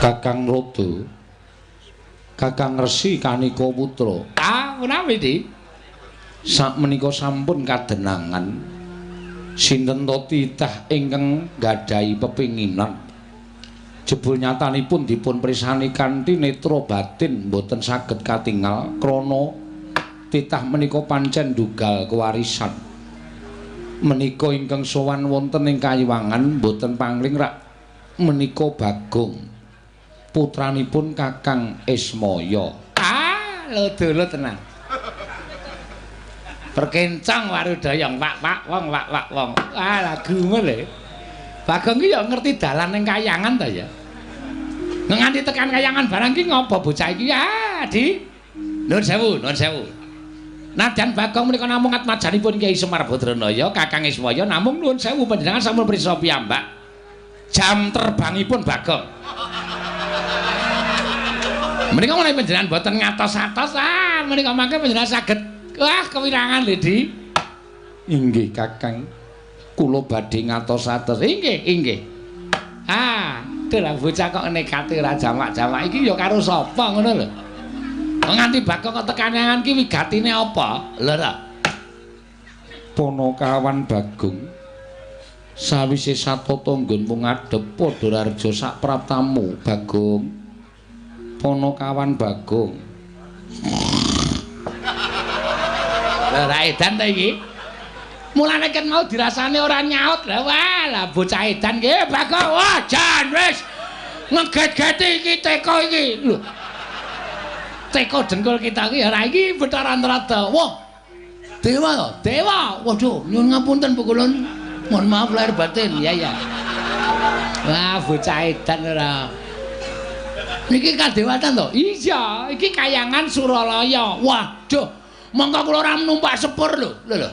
Kakang Rodo, Kakang Resi Kanika Putra. Menawi Di? Sakmenika sampun kadenangan sinten to titah ingkang gadhahi pepinginan jebul nyatanipun dipun prisani kanthi netra batin boten saged katingal krana titah menika pancen dugal kewarisan menika ingkang sowan wonten ing Kayiwangan boten pangling rak menika Bagong putranipun Kakang Ismaya. Lho tenan. Perkencang warudayang pak wong. Lagu ngene. Bagong ki ya ngerti dalan ning Kayangan ta ya. Nganti tekan Kayangan barang ki ngopo bocah iki? Di. Nuwun sewu. Nadyan Bagong menika namung atmajanipun Kyai Semar Badranaya, Kakang Ismaya namung nuwun sewu panjenengan sampun prisa piyambak. Jam terbangipun Bagong. Menika menawi panjenengan boten ngatos-atos, menika mangke panjenengan saged kewirangan lho, Di. Inggih Kakang, kula badhe ngatos-atos. Inggih. Dalah bocah kok nekate ora jamak-jamak iki ya karo sapa ngono lho. Nganti Bagong kok tekanangan ki wigatine apa? Lho ta. Panakawan Bagong sawise satata nggon mung ngadhep padha raja sak praptamu Bagong. Panakawan Bagong. Lah edan ta iki? Mulane ken mau dirasane ora nyaut. Lah bocah edan nggih Bagong. Wah, jan wis ngeget-geti iki teko iki. Lho. Teko dengkul kita iki ora iki Bathara Antarada. Wah. Dewa. Waduh, nyuwun ngapunten Bu Kulon. Mohon maaf lahir batin. Ya. Wah, bocah edan ora. Niki kadewatan to? Iya, iki Kayangan Suralaya. Waduh, mongko kula ora numpak sepur lho. Lho.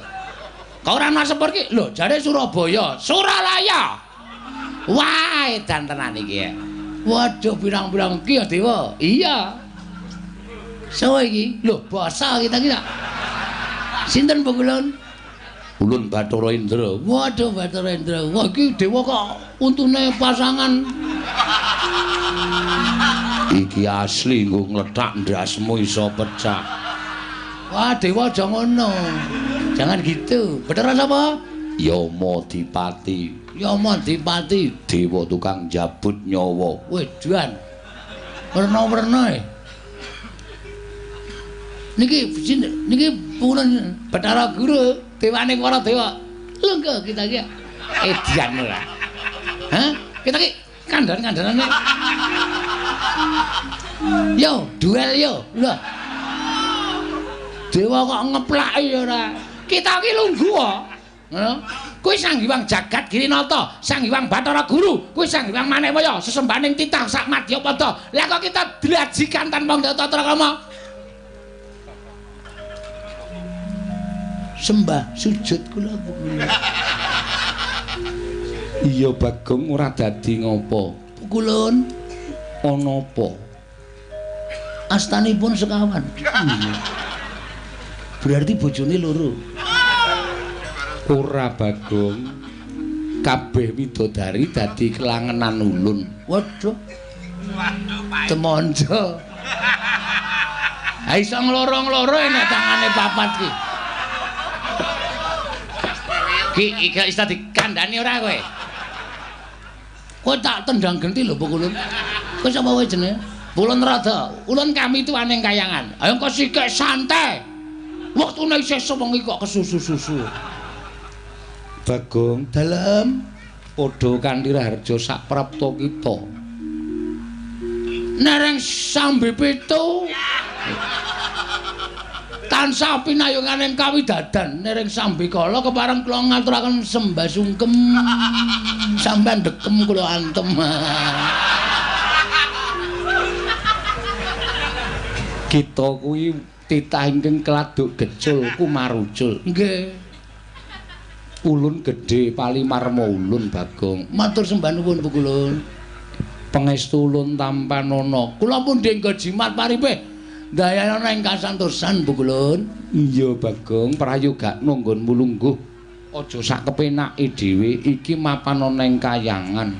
Kok ora ana sepur ki? Lho, jare Surabaya, Suralaya. Wah, edan tenan iki ya. Waduh, pirang-pirang ki ya Dewa. Iya. Sawa iki? Lho, basa kita ki tak. Sinten Bu Kulon? Ulun Bathara Indra. Waduh, Bathara Indra. Wah, iki Dewa kok untune pasangan. Iki asli nggo ngletak ndasmu iso pecah. Wah, Dewa aja ngono. Jangan gitu. Bathara sapa? Yama Dipati. Yama Dipati, Dewa tukang jabut nyawa. Wedan. Werna-werna. Niki pulen Bathara Guru, dewane para dewa. Lenggo kita iki. Edian ora. Hah? Kita ki kandhan-kandhanane. Yo, duel yo. Lho. Dewa kok ngeplaki ora. Kita ki lungguh kok. Ngono. Kuwi Sang Hyang Jagat Girinata, Sang Hyang Bathara Guru, kuwi Sang Hyang Manewaya, sesembahaning titah sak Madyapada. Lah kok kita dilajikan tanpa tata krama. Sembah sujud kula Bu. Iya Bagong ora dadi ngopo? Bu Kulon Ana apa? Astanipun sekawan. Berarti bojone loro. Ora Bagong. Kabeh widodari dadi kelangenan ulun. Waduh. Temonjo. Ha iso ngloro-ngloro enek tangane papat ki. Ki iki iso dikandhani ora kowe? Kowe tak tendang genti lho Bu Kulon. Kowe sapa wae jenenge? Ulun Rada. Ulun kami tuane Kayangan. Ayo kok sikik santai. Waktune isih sewengi kok kesusu-susu. Bagong Dalem padha kanthi raharja sak prapta kita. Nereng sambi pitu. Tansah pinayunganing kawidadan nereng sambi kala kepareng kula ngaturaken sembah sungkem. Sampeyan dekem kula antem. Kita kuwi titah ingkang keladuk gecul kumarucul. Nggih. Ulun gedhe palimarma ulun Bagong. Matur sembah nuwun Bu Kulon. Pangestu ulun tampanana. Kula pun denggo jimat paripe. Dayana ing kasantosan Bu Kulon. Iya Bagong, prayogakno nggonmu lungguh. Aja sak kepenake dhewe iki mapan ana ing Kayangan.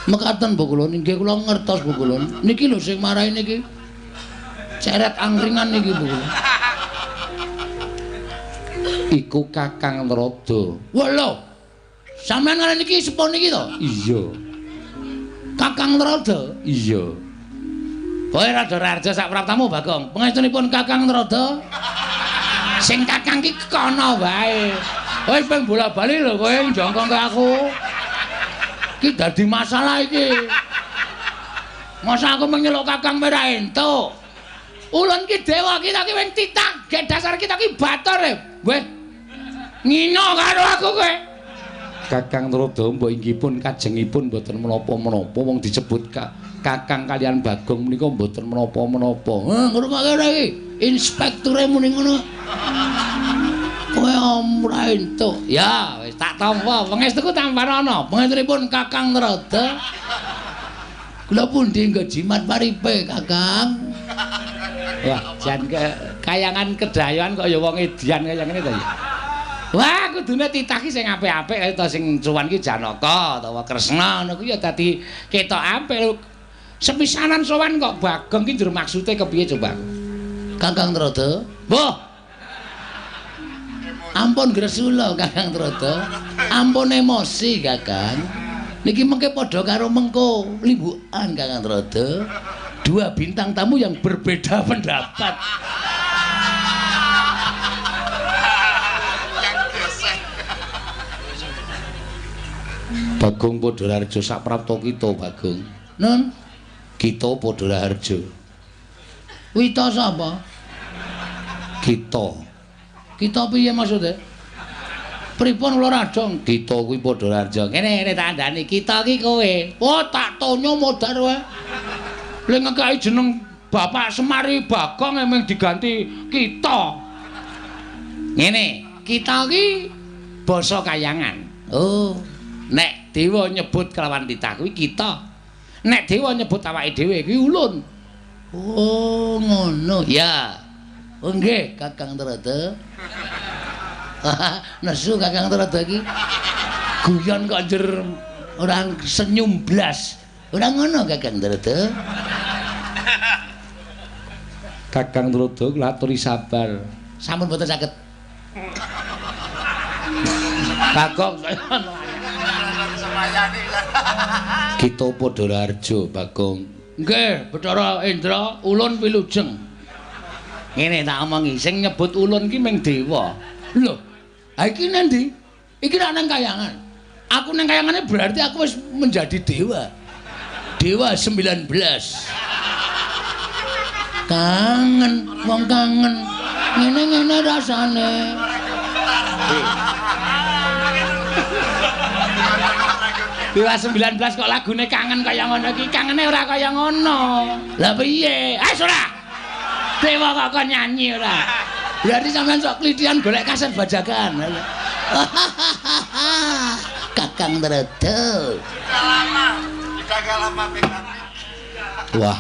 Mekaten Bu Kulon, nggih kula ngertos Bu Kulon. Niki lho sing marahi niki. Ceret angkringan niki Bu Kulon. Iku Kakang Narada. Wah lho. Sampeyan ngarep niki sepon niki to? Iya. Kakang Narada. Iya. Kowe rada raja sak praptamu Bagong. Pangestunipun Kakang Narada. Sing Kakang ki kono wae. Wis ping bola-bali lho kowe njongkong ke aku. Ki dadi masalah iki. Masa aku menyeluk Kakang merah entuk. Ulun ki dewa kita ki wing titah, gek dasar kita ki batur e. Weh. Ngino karo aku kowe. Kakang Narada mbok inggihpun kajengipun mboten menapa-menapa wong disebut Kakang kalian Bagong menika mboten menapa-menapa. Ngrungokke ora iki. Inspekture muni ngono. Kowe ora entuk. Ya, wis tak tampa. Pangestuku tampan ana. Pangestunipun Kakang Narada. Kula pundi nggo jimat paripe, Kakang? Wah, jan kayangan kedayoan kok ya wong edian kaya ngene to ya. Wah, kudune titah ki sing apik-apik kaya to sing sowan ki Janaka utawa Kresna ngono ku ya dadi ketok apik. Sepisanan sowan kok Bagong ki njur maksude kepiye coba? Kakang Narada. Mbah. Ampun gresula Kakang Narada. Ampun emosi Kakang. Niki mengke padha karo mengko limbukan Kakang Narada. Dua bintang tamu yang berbeda pendapat. Bagong Padharjo sak prapta kita Bagong. Nun, Kita Padharjo. wita sapa? Kita. Kita piye maksude? Pripun kula radong? Kita kuwi Padharjo. Ngene tandane kita ki kowe. Oh, tak tonyo modar wae. Lha ngekaki jeneng Bapak Semari Bagong emeng diganti kita. Ngene, kita ki basa kayangan. Oh, nek dewa nyebut kelawan titah kuwi kita. Nek dewa nyebut awake dhewe kuwi ulun. Oh, ngono. Ya. Oh nggih, Kakang Narada. Nesu Kakang Narada iki. Guyon kok njur ora senyum blas. Ora ngono Kakang Narada. Kakang Narada ngaturi sabar. Sampun boten saged. Bagong Kita Padharjo Bagong. nggih, Bathara Indra, ulun wilujeng. Ngene tak omongi, sing nyebut ulun ki ming dewa. Lho, ha iki nendi? Iki rak nang kayangan. Aku nang kayangane berarti aku wis menjadi dewa. Dewa 19. Kangen, wong kangen. Ngene-ngene rasane. Dewa 19 kok lagune kangen kaya ngono iki, kangene ora kaya ngono. Lah piye? Ora. Dewa kok kon nyanyi ora. Berarti sampean sok klithian golek kaset bajakan. Kakang Narada. Lama Wah.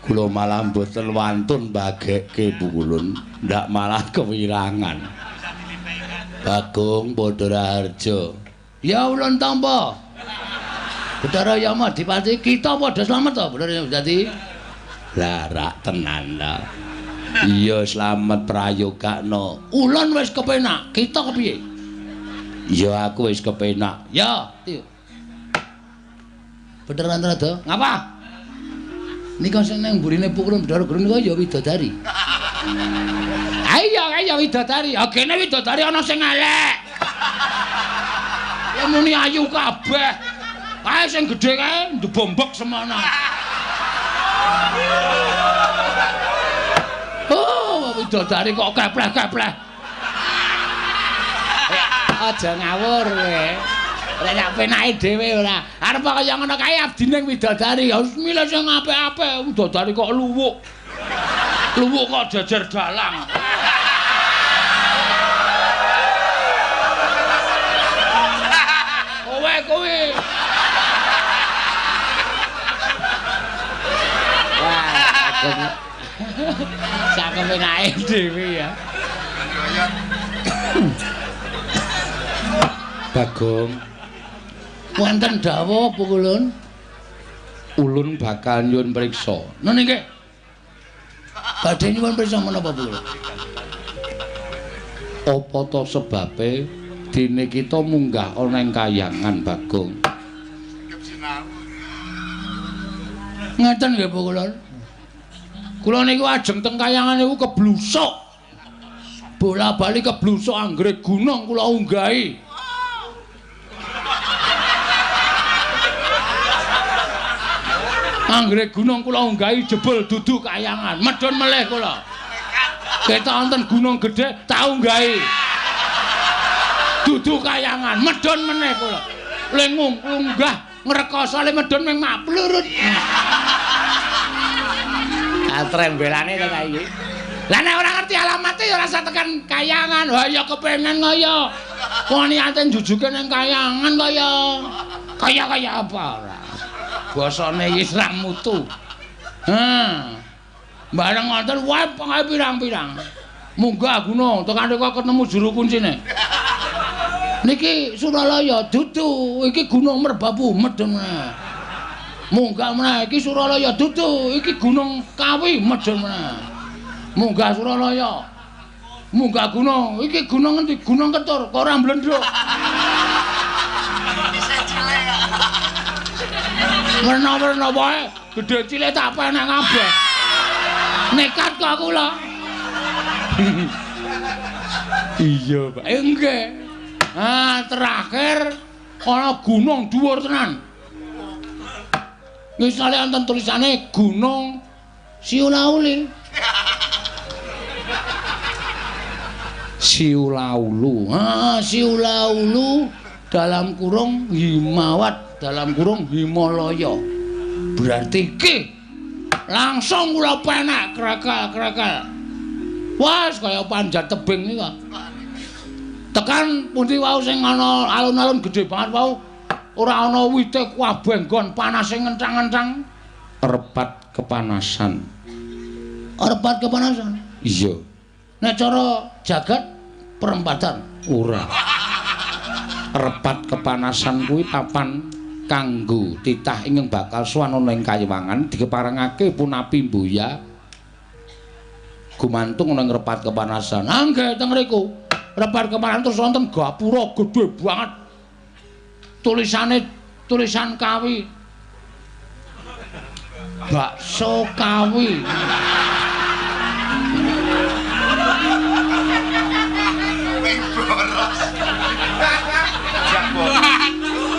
Kula malah mboten wantun bagekke Bulun, ndak malah kewirangan. Bagong Padharjo. Ya ulun tampa. Bathara Yama Dipati kita padha slamet to, bener dadi. Lah rak tenan ta. Iya slamet prayogakno. Ulun wis kepenak, kita kepiye? Ya aku wis kepenak. Ya, tiyo. Bathara Narada, ngapa? Nika sing nang mburine pukulun Bathara Guru nika ya widodari. Ayo widodari. Ya kene widodari ana sing elek. Ya muni ayu kabeh. Kae sing gedhe kae ndebombok semono. Oh, widodari kok kepleh-kepleh. Aja ngawur kowe. Ora nek penake dhewe ora. Arep kaya ngono kae abdine widodari. Ya wis milih sing apik-apik. Widodari kok luwuk. Luwuk kok jejer dalang. Kowe. Wah. Sak kepenake dhewe ya. Bagong. Wonten dawuh apa kulun? Ulun bakal nyuwun priksa. Nah nggih. Badhe nyuwun priksa menapa kulun? Apa to sebabe dene kita munggah ana ing Kahyangan Bagong? Ngeten nggih Bu kulun. Kula niku ajeng teng Kahyangan niku keblusuk. Bola-bali keblusuk anggere gunung kula unggahi. Anggere gunung kula unggahi jebul dudu Kahyangan. Medhun melih kula. Ketok wonten gunung gedhe tak unggahi. Dudu Kahyangan, medhun meneh kula. Lengung unggah ngrekoso le medhun ming mak plurut. Trembelane to kae. Lah nek ora ngerti alamate ya ora usah tekan Kahyangan. Wah ya kepengin kaya. Wong niate jujuke ning Kahyangan kaya. Kaya apa ora? Basane wis ra mutu. Bareng wonten wae pengae pirang-pirang. Munggah gunung tekan kok ketemu juru kuncine. Niki Suralaya dudu, iki Gunung Merbabu medhun. Munggah meneh iki Suralaya dudu, iki Gunung Kawi medhun meneh. Munggah Suralaya. Munggah gunung, iki gunung endi? Gunung Ketur, kok ora mblendhok. Werna-werna wae, gedhe cilik tak penek kabeh. Nekat kok kula. Iya, Pak. Nggih. Terakhir ana gunung dhuwur tenan. Misale wonten tulisane Gunung Siulauli. Siulaulu. Siulaulu dalam kurung Himawat dalam kurung Himalaya. Berarti iki langsung kula penak krekel-krekel. Wes kaya panjat tebing nika. Tekan pundi wau sing ana alun-alun gedhe banget wau ora ana wite kabeh nggon panase ngencang-ngencang. Repat kepanasan. Repat kepanasan. Iya. Nek cara jagat perempatan ora. Repat kepanasan kuwi papan kanggo titah ingkang bakal suwana ing Kahyangan dikeparengake punapi mboya gumantung ning repat kepanasan. Nggih teng mriku. Repat kepanasan terus wonten gapura gedhe banget. Tulisan Kawi. Bakso Kawi.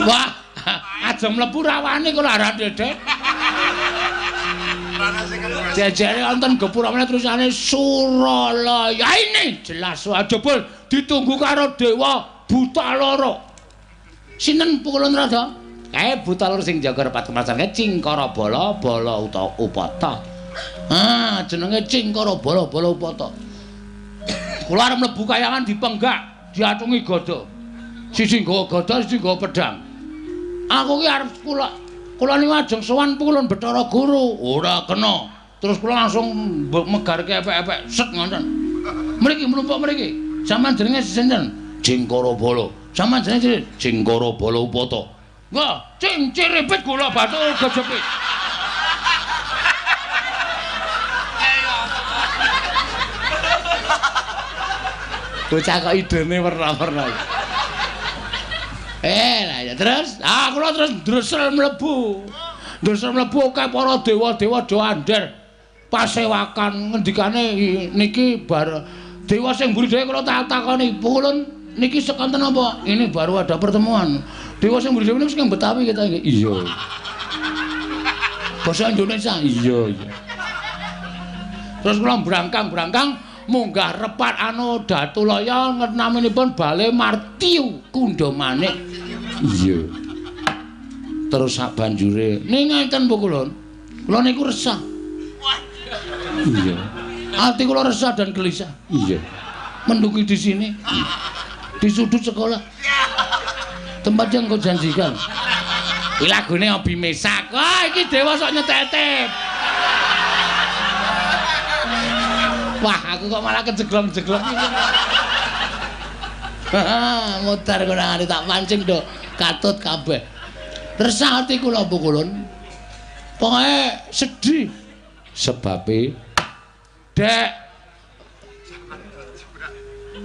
Wah, aja mlebu rawane kok ora dedek. Jejere wonten gapura meneh tulisane Suralaya. Ini jelas wae jebul ditunggu karo dewa buta loro. Sinten pukulun rada? Buta loro sing jaga repat kepanasan kae Cingkara Bala Upata. Jenenge Cingkara Bala Upata. Kula arep mlebu Kahyangan dipenggak, diatungi gada. Siji nggawa gada, siji nggawa pedhang. Aku ki arep kula niku ajeng sowan pukulun Bathara Guru, ora kena. Terus kula langsung megarke epek-epek set ngoten. Mriki mlumpuk mriki. Sampeyan jenenge sinten? Cingkara Bala. Sampeyan jenenge Cingkara Bala Upata. Wah, ciripit kula batu gejepit. Bocah kok idene werna-werna. Lah ya terus, kula terus ndresel mlebu. Ndresel mlebu kae para dewa-dewa do andher. Pasewakan ngendikane niki bar dewa sing mburi dhewe kula tak takoni, "Pulun niki sekonten apa?" Ini baru ada pertemuan. Dewa sing mburi dhewe niku sing Betawi kita iki. Iya. Basa Indonesia. Iya. Terus kula brangkang munggah repat Datulaya naminipun Bale Martiu Kundamanik. Iya. Terus sak banjure ning ngenten Bu Kulun. Kula niku resah. Iya. Ati kula resah dan gelisah. Iya. Mendungi di sini. Di sudut sekolah. Tempat yang kau janjikan. Iki lagune Obi Mesak. Wah, iki dewa sok nyetetep. Wah, aku kok malah kejeglong-jeglong iki. Mutar kok nang tak pancing, Dok. Katut kabeh. Resah ati kula Pukulun. Pokoke sedih. Sebabe Dek.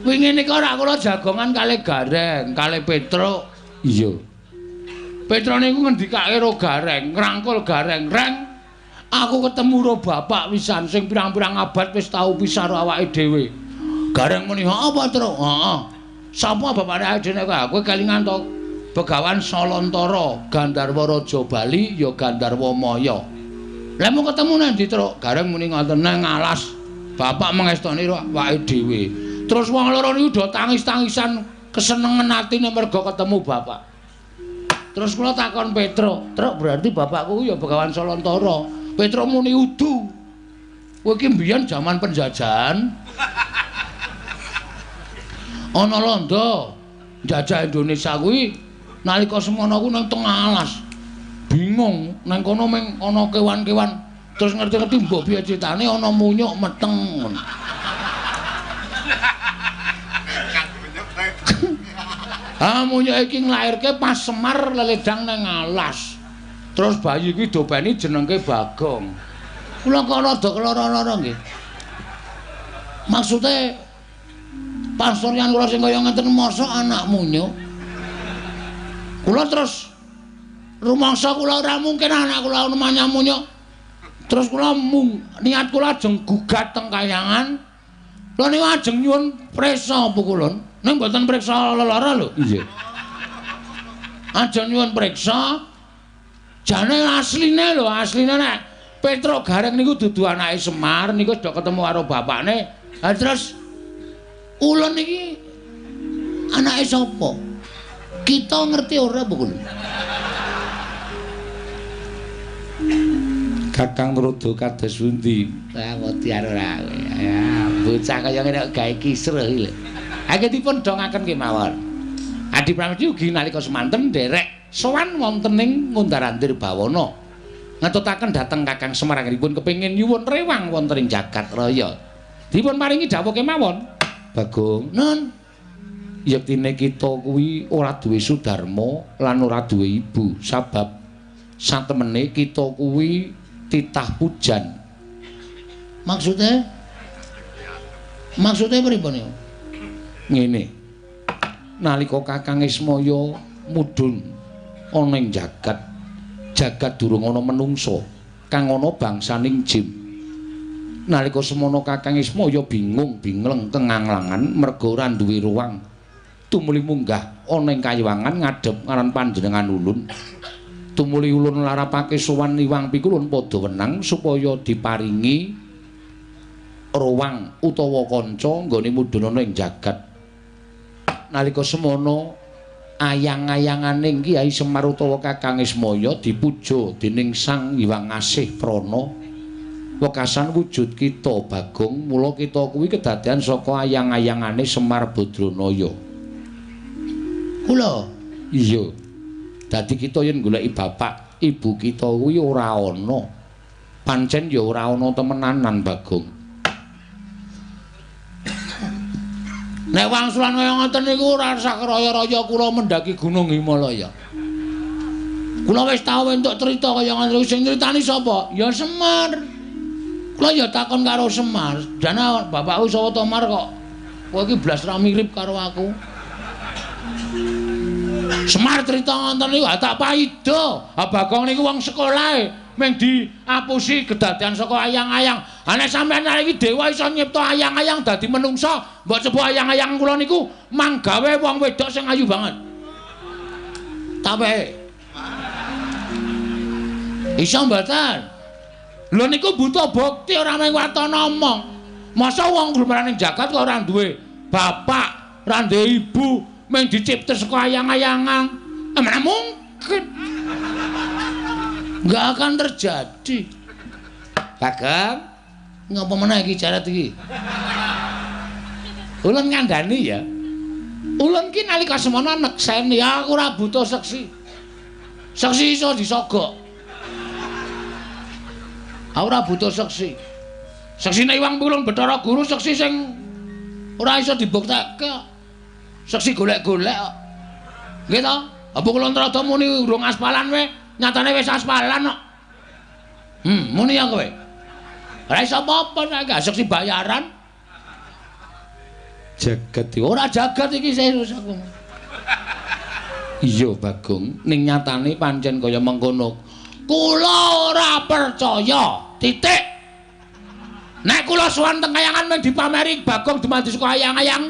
Wingi nika ora kula jagongan kalih Gareng, kalih Petruk. iya. Petruk niku ngendikake karo Gareng, ngrangkul Gareng, "Reng, aku ketemu karo bapak pisan sing pirang-pirang abad wis tau pisah karo awake dhewe." Gareng muni, "Apa, Truk?" "Heeh. Sapa bapake awake dhewe kowe? Kowe kelingan to Begawan Salantara, Gandharwa Raja Bali ya Gandharwa Maya." "Lah mau ketemu nang ndi, Truk?" Gareng muni ngoten, "Nang alas. Bapak mengestoni awake dhewe." Terus wong loro niku do tangis-tangisan kesenengan atine merga ketemu bapak. Terus kula takon Petruk, "Truk, berarti bapakku ya Begawan Salantara." Petruk muni, "Udu. Kowe iki mbiyen jaman penjajahan ana londo njajah Indonesia kuwi nalika semono ku nang tengah alas. Bingung nang kono meng ana kewan-kewan. Terus ngerti-ngerti mbok piye critane ana munyuk meteng. Munyuk iki nglairke pas Semar leledang nang alas. Terus bayi kuwi dopeni jenengke Bagong. Kula kok rada keloro-loro nggih. Maksude pasuryan kula sing kaya ngeten mosok anak munyuk. Kula terus rumangsa kula ora mungkin anak kula namanya munyuk. Terus kula niat kula ajeng gugat teng kahyangan. Kula niku ajeng nyuwun prisa Pukulun. Ning mboten priksa lara lho. Iya. Ajeng nyuwun priksa. Jane asline lho, asline nek Petruk Gareng niku dudu anake Semar, niku sudah ketemu karo bapakne. Lah terus ulun iki anake sapa? Kita ngerti ora, Bukul? Kakang Rodo kados pundi? Lah wedi ora. Ya, bocah kaya ngene kok gawe kisruh iki lho. Anggenipun dongaken kemawon. Adi Pramesti ugi nalika semanten nderek sowan wonten ing Ngundarandir Bawana. Ngetutaken dhateng Kakang Semar anggenipun kepengin nyuwun rewang wonten ing jagat raya. Dipun paringi dawuh kemawon. Bagong, Nun, yektine kita kuwi ora duwe sudarma lan ora duwe ibu, sabab satemene kita kuwi titah pujan. maksudnya pripun niku? Ngene. Nalika Kakang Ismaya mudhun ana ing jagat durung ana menungsa kang ana bangsaning jin. Nalika semono Kakang Ismaya bingung-bingleng kenganglangan merga ora duwe ruang tumuli munggah ana ing kayiwangan ngadhep ngaran panjenengan ulun. Tumuli ulun larapake sowan Iwang Pikulun padha wenang supaya diparingi ruang utawa kanca nggone mudhun ana ing jagat. Nalika semono ayang-ayanganing Kyai Semar utawa Kakang Ismaya dipuja dening Sang Hyang Asih Prana. Wekasan wujud kita Bagong, mula kita kuwi kedadean saka ayang-ayangane Semar Badranaya. Kula? Iya. Dadi kita yen goleki bapak, ibu kita kuwi ora ana. Pancen ya ora ana temenanan, Bagong. Nek wangsulan kaya ngoten niku ora sakraya-raya kula mendaki Gunung Himalaya. Kula wis tau entuk crita kaya ngoten sing critani sapa? Ya Semar. Kula ya takon karo Semar, "Dana bapakku sapa to Mar kok kowe iki blas ra mirip karo aku?" Semar crita ngoten niku tak paido. Bagong niku wong sekolahe mung diapusi kedadean saka ayang-ayang. Nek sampeyan iki dewa iso nyipta ayang-ayang dadi menungsa, mbok coba ayang-ayang kula niku manggawe wong wedok sing ayu banget. Tapi iso mboten? Lho niku butuh bukti ora mung watana omong. Masa wong glumeraning jagat kok ora duwe bapak, ora duwe ibu, mung dicipta saka ayang-ayangan. Mana mungkin? Enggak akan terjadi. Bagong, ngapa meneh iki jaret iki? Ulun ngandani ya. Ulun ki nalika semana nekseni, aku ora butuh seksi. Seksi iso disogok. Aku ora butuh seksi. Seksine Iwang Pikulun Bathara Guru seksi sing ora iso dibuktekke. Seksi golek-golek kok. Nggih to? Apa kula Antarada muni urung aspalan we? Nyatane wis aspalan kok. Muni ya kowe. Ora iso apa-apa nek gak sing bayaran. Jagat iki ora jagat iki serius aku. Iya Bagong, ning nyatane pancen kaya mengkono. Kula ora percaya. Titik. Nek kula sowan teng kayangan mung dipameri Bagong dumadi saka ayang-ayang,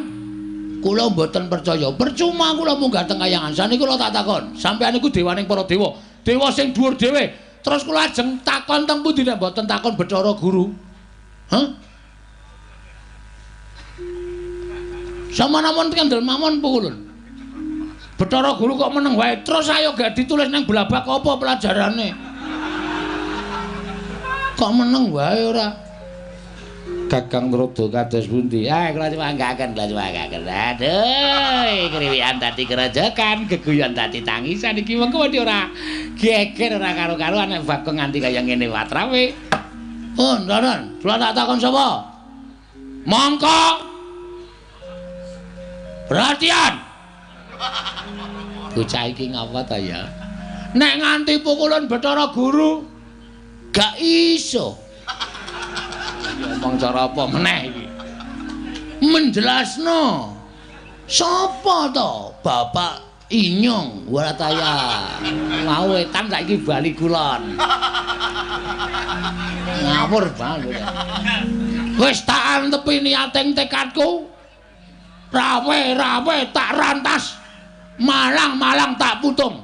kula mboten percaya. Percuma kula munggah teng kayangan. Saniki kula tak takon, sampeyan iku dewaning para dewa. Dewa sing dhuwur dhewe. Terus kula ajeng takon teng pundi nek mboten takon Bathara Guru. Hah? Samana-mon kendel mamon pukulun. Bathara Guru kok meneng wae. Terus ayo gak ditulis nang blabak apa pelajarane. Kok meneng wae ora? Kakang Rada kados pundi? Kula cumanggaken. Aduh, kriwikan dadi kerojokan, geguyon dadi tangisan iki mengko ora geger ora karo-karuan nek Bagong nganti kaya ngene watrawe. Oh, ndaran, kula tak takon sapa? Mongko. Perhatian. Bocah iki ngapa ta ya? Nek nganti pukulan Bathara Guru gak iso. Ngomong cara apa meneh iki? Menjelasno. Sapa to? Bapak Inyong Warataya. Mau etan saiki bali kulon. Ngawur banget. Wis tak antepi niating tekadku. Rawe tak rantas. Malang tak putung.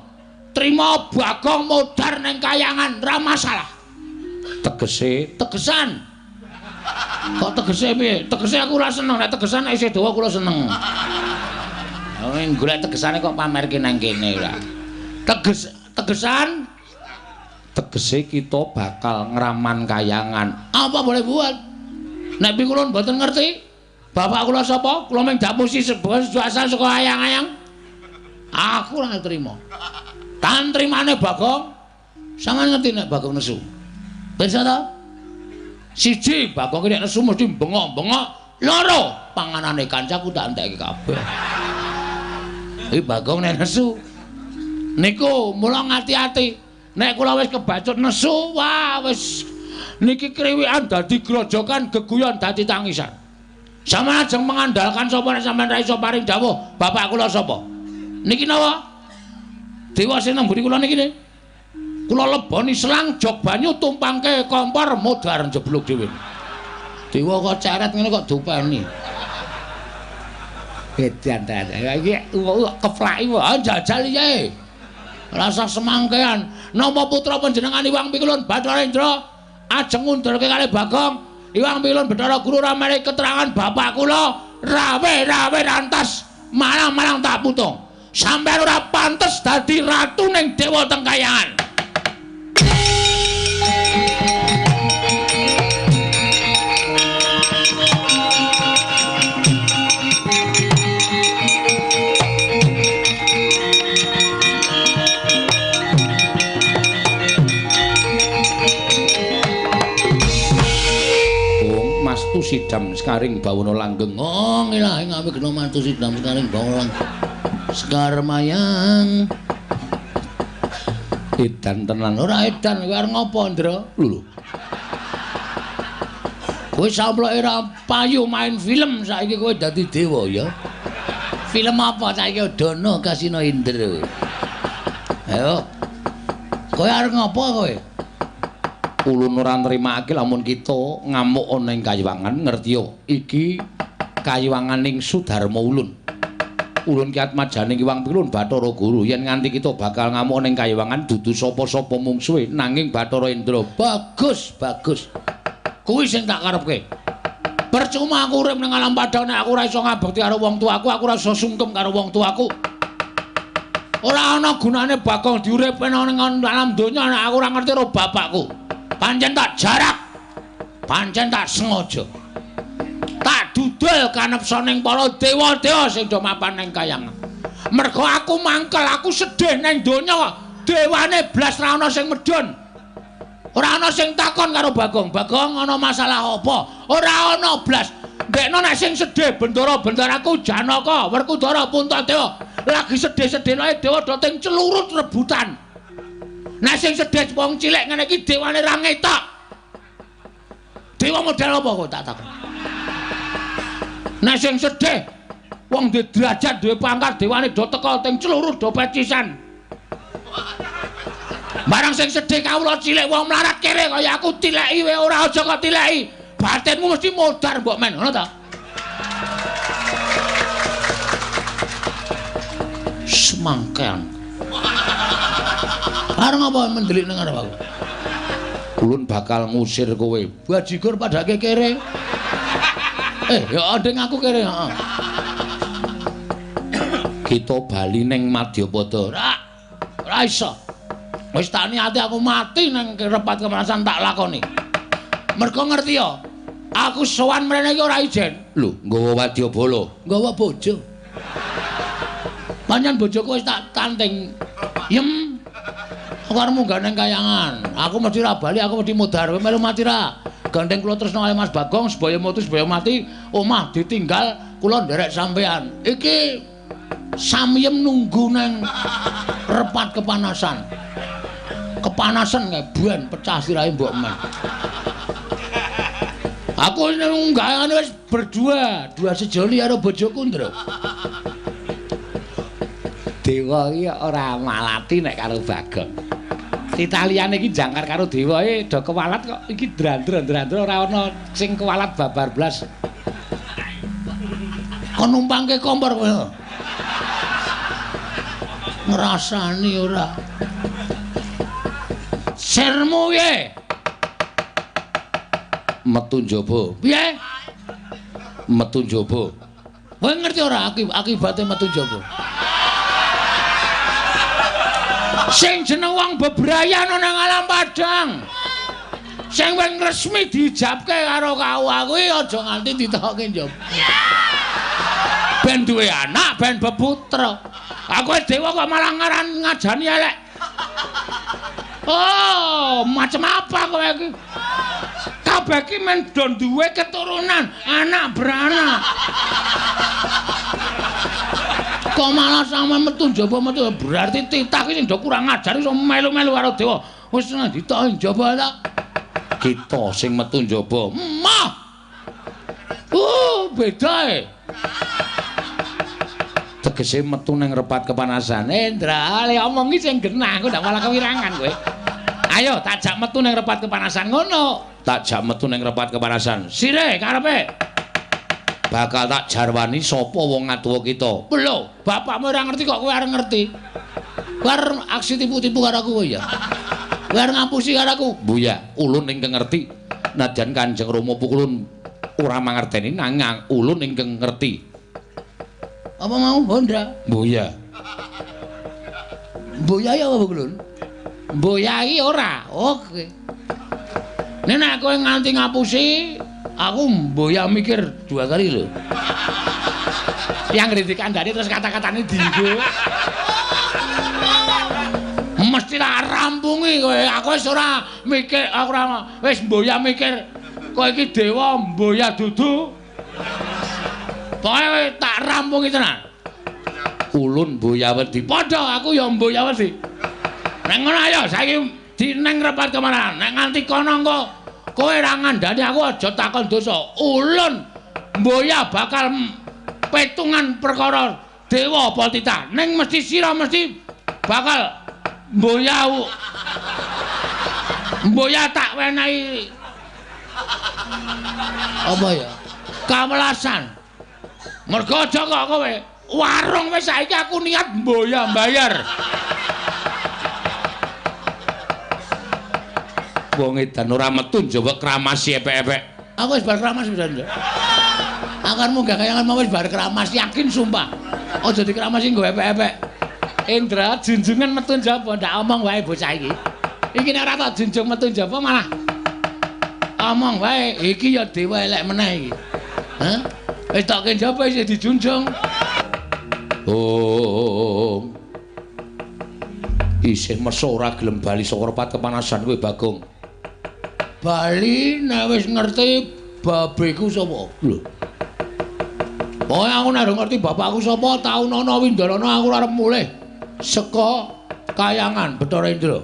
Trima Bagong modar ning kayangan ra masalah. Tegesan. Kok tegese piye? Tegese aku ora seneng, nek tegesan nek isih dawa kula seneng. Ning golek tegesane kok pamerke nang kene ora. Tegesan tegese kita bakal ngraman kayangan. Apa boleh buat? Nek pi kula mboten ngerti. Bapak kula sapa? Kula mung dapusi asal saka ayang-ayang. Aku ora trima. Tan trimane Bagong. Sampeyan ngerti nek Bagong nesu. Pirsa ta? Siji, Bagong nek nesu mesti bengok-bengok. Loro, panganane kancaku tak entekke kabeh. Iki Bagong nek nesu. Niku mula ngati-ati. Nek kula wis kebacut nesu, wah wis niki kriwikan dadi grojokan, geguyon dadi tangisan. Sampeyan ajeng mengandalkan sapa nek sampeyan ra iso paring dawuh, bapak kula sapa? Niki napa? Dewa sing nang mburi kula niki ne. Kula leboni selang jog banyu tumpangke kompor modar jeblok dhewe. Dewa kok ceret ngene kok dupeni. Edan ta. Iki keplaki wae jajal iki. Rasa semangkean. Napa putra panjenengan Iwang Pikulun Bathara Indra ajeng ngundurke kalih Bagong. Iwang Pikulun Bathara Guru ramene keterangan bapak kula rawe rantas malang tak putung. Sampeyan ora pantes dadi ratu ning dewa teng kayangan. Mastu sidam sekaring bawana langgeng. Oh, ngilahe ngawi gena mantu sidam sekaring bawana langgeng. Sekar mayang. Edan tenan. Ora edan kowe arep ngopo, Ndra? Lho. Kowe samploke ra payu main film saiki kowe dadi dewa ya. Film apa saiki Dono Kasino Indra. Ayo. Kowe arep ngopo kowe? Ulun ora nrimakake lamun kita ngamuk ana ing Kayiwangan, ngerti yo. Iki Kayiwanganing Sudarma Ulun. Ulun ki atmajane Iwang Pikulun Bathara Guru. Yen nganti kita bakal ngamuk ning Kayiwangan dudu sapa-sapa mungsuhe nanging Bathara Indra. Bagus. Kuwi sing tak karepke. Percuma aku urip ning alam padha nek aku ora iso ngabekti karo wong tuaku, aku ora iso sungkem karo wong tuaku. Ora ana gunane Bagong diuripke ning alam donya nek aku ora ngerti karo bapakku. Pancen tak jarak, pancen tak sengaja, tak dudul kanepsa ning para dewa-dewa sing do mapan ning kayangan. Mergo aku mangkel, aku sedih ning donya, dewane blas ra ana sing medhun. Ora ana sing takon karo Bagong, Bagong ana masalah apa? Ora ana blas. Ndekno nek sing sedih bendara-bendaraku Janaka, Werkudara, Puntadewa. lagi sedih-sedih dewa do teng celurut rebutan. Nah sing sedih wong cilik ngene iki dewane ra ngetok. Dewa model apa kok tak takon. Nah sing sedih wong duwe derajat duwe pangkat dewane do teka teng celurut do pecisan. Barang sing sedih kawula cilik wong melarat kere kaya aku tileki wae ora aja kok tileki. Batinmu mesti modar mbok men, ngono ta? Semangkean. Areng apa mendelik nang arep aku? Ulun bakal ngusir kowe. Bajigur padake kere. Ya ndeng aku kere, heeh. Kita bali ning Madyapada. Ora iso. Wis tak niati aku mati nang repat kemanasan tak lakoni. Mergo ngerti ya, aku sowan mrene iki ora ijen. Lho, nggawa wadyabala. Nggawa bojo. Panjen bojoku wis tak tanting. Yem. Aku arep munggah nang kayangan. Aku mesti ra bali, aku mesti mudhar. Kowe melu mati ra. Gandeng kula tresno kali Mas Bagong, sebaya mati, omah ditinggal, kula nderek sampean. Iki samyem nunggu nang repat kepanasan. Kepanasan kae buan pecah sirahe mbok men. Aku nunggah wis berdua, dua sejoli karo bojoku ndro. Dewa iki ora malati nek karo Bagong. Titaliane iki jangkar karo dewa do kewalat kok iki drandra-drandra ora ana sing kewalat babar blas. Kon numpangke kompor kowe. Ngrasani ora. Sermu piye? Metu njaba. Piye? Metu njaba. Kowe ngerti ora akibate metu njaba? Sing jeneng wong bebrayan nang alam padang. Sing wis resmi dijabke karo kawah kuwi aja nganti ditokke njaba. Ben duwe anak, ben beputra. Aku dewa kok malah ngajani elek. Oh, macam apa kowe iki? Kabeh iki men do duwe keturunan, anak beranak. Kok malah sama metu njaba metu berarti titah iki sing do kurang ajar iso melu-melu karo dewa. Wis ditokke njaba ta. Kita sing metu njaba. Mah. Beda e. Tegese metu ning repat kepanasan. Indra, le omongi sing genah, aku ndak malah kewirangan kowe. Ayo tak jak metu ning repat kepanasan ngono. Tak jak metu ning repat kepanasan. Sire karepe. Bakal tak jarwani sapa wong adoh kita. Lho, bapakmu ora ngerti kok kowe arep ngerti. Kowe aksi tipu-tipu karo aku ya. Kowe arep ngapusi karo aku. Buya, ulun ingkang ngerti. Nadyan Kanjeng Rama pukulun ora mangerteni nanging ulun ingkang ngerti. Apa mau Hondra? Buya. Buya ya apa pukulun? Buya iki ora. Oke. Nek kowe nganti ngapusi aku mboya mikir dua kali lho. Yang dikandani terus kata-katane dienggo. Mesti tak rampungi kowe. Aku wis ora mikir, aku ora wis mboya mikir kowe iki dewa mboya dudu. Pokoke tak rampungi tenan. Ulun mboya wedi. Padha aku ya mboya wedi. Nek ngono ayo saiki di neng repat kemana? Nek nganti kono engko kowe ora ngandani aku aja takon dosa. Ulun mboya bakal petungan perkara dewa apa titah. Ning mesti sira mesti bakal mboya tak wenehi apa ya? Kawelasan. Mergo aja kok kowe warung wis saiki aku niat mboya mbayar. Wong edan ora metu njaba kramasi epek-epek. Aku wis bar kramas pisan. Akarmu gak kayangan mau wis bar kramas yakin sumpah. Aja dikramasi nggo epek-epek. Indra junjungan metu njaba ndak omong wae bocah iki. Iki nek ora tak junjung metu njaba malah omong wae iki ya dewa elek meneh iki. Hah? Wis tokke njaba isih dijunjung. Oh. Isih meso ora gelem bali saka repat kepanasan kowe Bagong. Bali nek wis ngerti babeku sapa? Lho. Pokoke aku nek ngerti bapakku sapa Taunana Windarana aku arep mulih saka Kayangan Bathara Indra.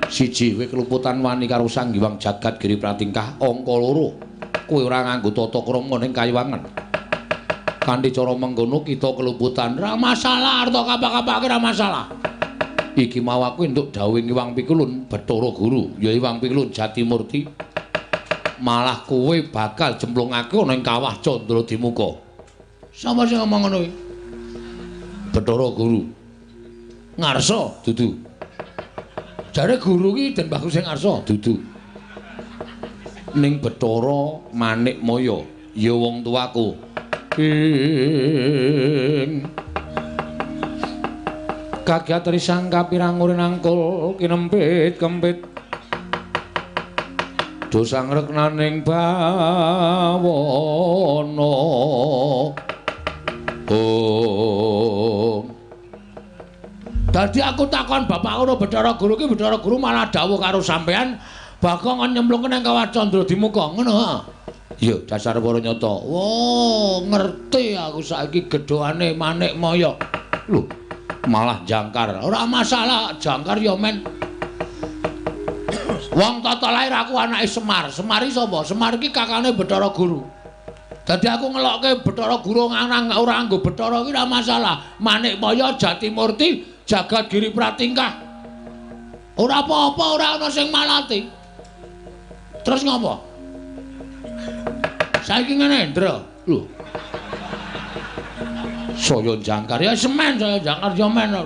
Siji kowe keluputan wani karo Sang Hyang Jagat Giri Pratingkah. Angka loro kowe ora nganggo tata krama ning Kayangan. Kanthi cara mengkono kita keluputan ra masalah arta kapak-kapake ra masalah. Iki mau aku entuk dawuh Hyang Pikulun Bathara Guru ya Hyang Pikulun Jatimurti. Malah kowe bakal jemplungake ana ing kawah Candra Dimuka. Sapa sing ngomong ngono iki? Bathara Guru. Ngarsa dudu. Jare guru ki Den Bagus sing ngarsa dudu. Ning Bathara Manikmaya ya wong tuaku. Kagiat risang kapirang urin angkul kinempit-kempit dosang reknaning bawana dadi aku takon bapakku no Bathara Guru ki Bathara Guru malah dawuh karo sampean bakal nyemplung nang kawah Candra Dimuka ngono ha. Iya, dasar para nyata. Wo, ngerti aku saiki gedhoane Manikmaya. Lho, malah jangkar. Ora masalah, jangkar ya men. Wong tata lair aku anake Semar. Semar iki sapa? Semar iki kakane Bathara Guru. Dadi aku ngelokke Bathara Guru ora nggo Bathara iki ora masalah. Manikmaya Jatimurti Jagat Giri Pratingkah. Ora apa-apa, ora ana sing malati. Terus ngopo? Saiki ngene, Ndra. Lho. Saya jangkar ya semen saya jangkar ya men.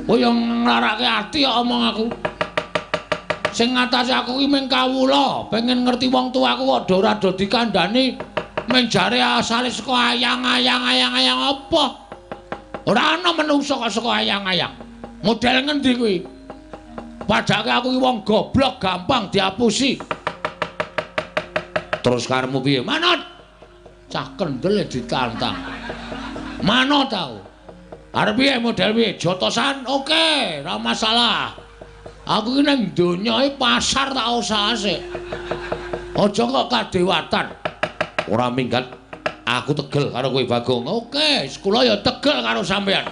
Kowe yo nglarake ati kok omong aku. Sing ngatasi aku ki mung kawula, pengen ngerti wong tuaku kok ora do dikandhani mung jare asale saka ayang-ayang apa? Ora ana menungso kok saka ayang-ayang. Model ngendi kuwi? Padahal aku ki wong goblok gampang diapusi. Terus karemu piye? Manut. Cah kendel ditantang. Manut tau. Arep piye model piye? Jotosan? Oke, ora masalah. Aku ki nang donya iki pasar tak usah sik. Aja kok kadewatan. Ora minggat aku tegel karo kowe Bagong. Oke, kula ya tegel karo sampean.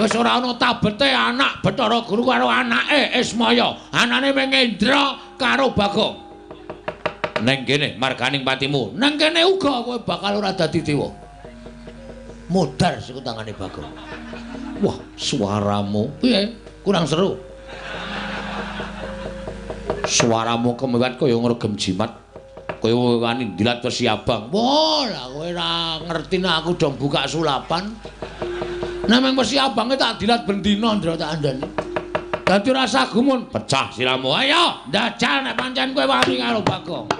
Wis ora ana tabete anak Bathara Guru karo anake Ismaya. Anane Mengendra karo Bagong. Neng kene marganing patimu. Neng kene uga kowe bakal ora dadi dewa. Modar siku tangane Bagong. Wah, suaramu piye? Kurang seru. Suaramu kemewat kaya ngregem jimat. Kaya wani ndilat Wesi Abang. Wah, lah kowe ora ngerti nek aku dong buka sulapan. Nek mung Wesi Abang tak dilat bendina ndra tak andani. Dadi rasa gumun, pecah siramu. Ayo, ndajal nek pancen kowe wani karo Bagong.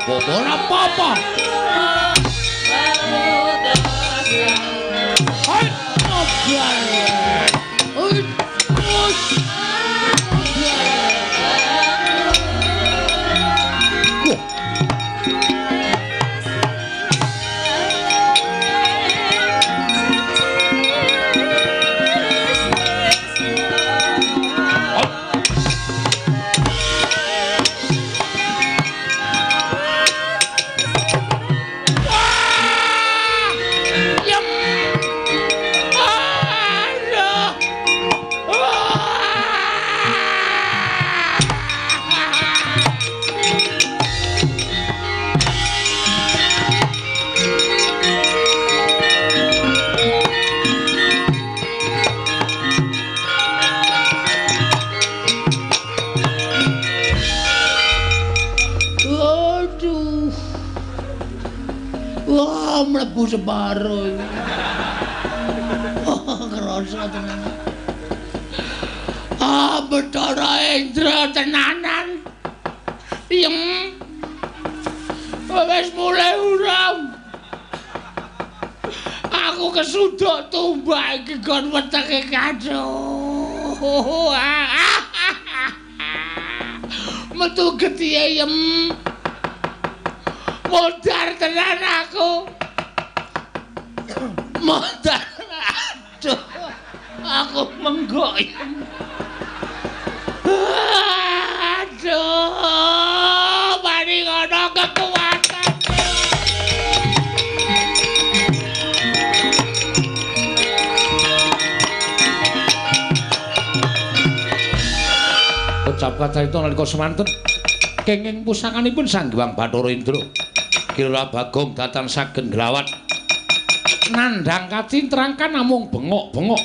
Ora apa-apa. Hai, mlebu separo iki. Kerasa tenan. Bathara Indra tenanan. Yem. Wis mulai urang. Aku kesuduk tumbak iki kon wetenge kado. Metu getihe yem. Modar tenan aku. Modar. Aduh. Aku menggoyang. Aduh, bari ngono kekuatan. Ucap kacarita nalika semanten kenging pusakanipun Sang Hyang Bathara Indra. Kira Bagong datan saged nglawat nandhang kacintrangkan namung bengok-bengok.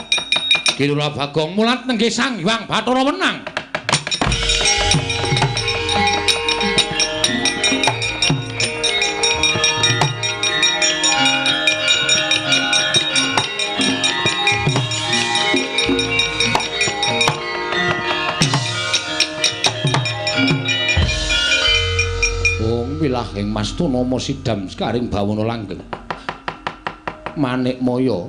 Kira Bagong mulat nenggih Sang Hyang Bathara menang. Wilahing Mas Tunama sidam sekaring bawana langgeng. Manik Maya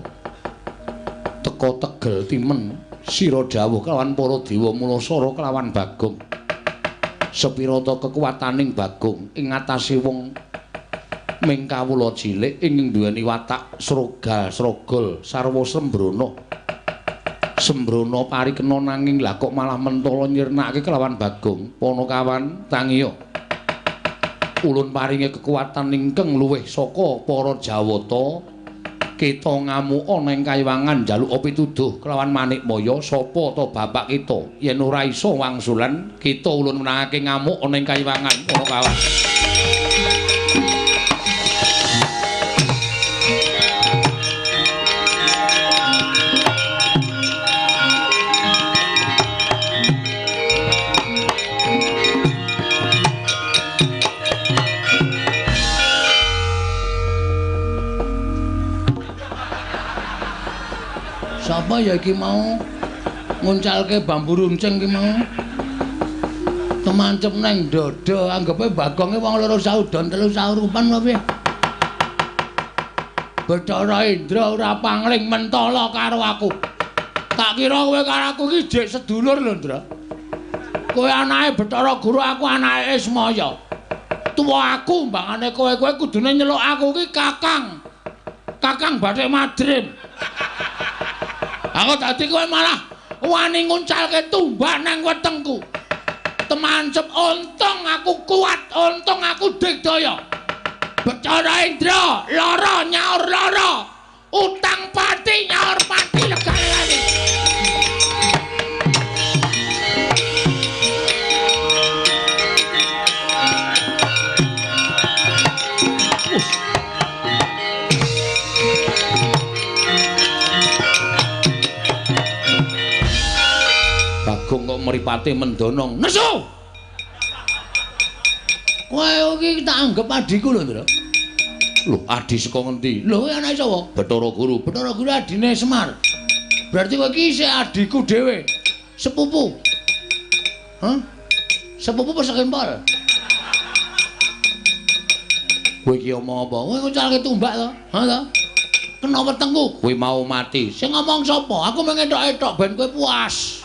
teka tegel timen sira dawuh kelawan para dewa Mulasara kelawan Bagong. Sepira ta kekuwataning Bagong ing ngatasé wong ming kawula cilik ing duweni watak srogal-srogol sarwa sembrana. Sembrana parikena nanging lha kok malah mentala nyirnakake kelawan Bagong. Panakawan tangiya. Ulun paringi kekuatan ingkang luwih saka para Jawata. Kita ngamuk ana ing kayiwangan njaluk pituduh kelawan Manik Maya sapa ta bapak kita. Yen ora iso wangsulan, kita ulun menangake ngamuk ana ing kayiwangan ana kawan. Sapa ya iki mau nguncalke bambu runcing iki mau temancep nang dada anggepe Bagonge wong loro saudon telu saurupan wae. Bathara Indra ora pangling mentala karo aku. Tak kira kowe karo aku iki jek sedulur lho, Ndra. Kowe anake Bathara Guru, aku anake Ismaya. Tuwa aku mbangane kowe kudune nyeluk aku iki Kakang. Kakang Bathik Madrim. Aku dadi kowe malah wani nguncalke tumbak nang wetengku. Temancep untung aku kuat, untung aku digdaya. Bathara Indra, lara nyaur lara. Utang pati nyaur pati legane. Bagong kok mripate mendonong. Nesu! Kowe iki tak anggap adhiku lho, Ndra. Lho, adhi saka ngendi? Lho, kowe anake sapa? Bathara Guru. Bathara Guru adine Semar. Berarti kowe iki isih adhiku dhewe. Sepupu. Hah? Sepupu persakempol. Kowe iki omong apa? Kowe ngucalke tumbak to? Ha to? Kena wetengku. Kowe mau mati. Sing ngomong sapa? Aku mengetok-etok ben kowe puas.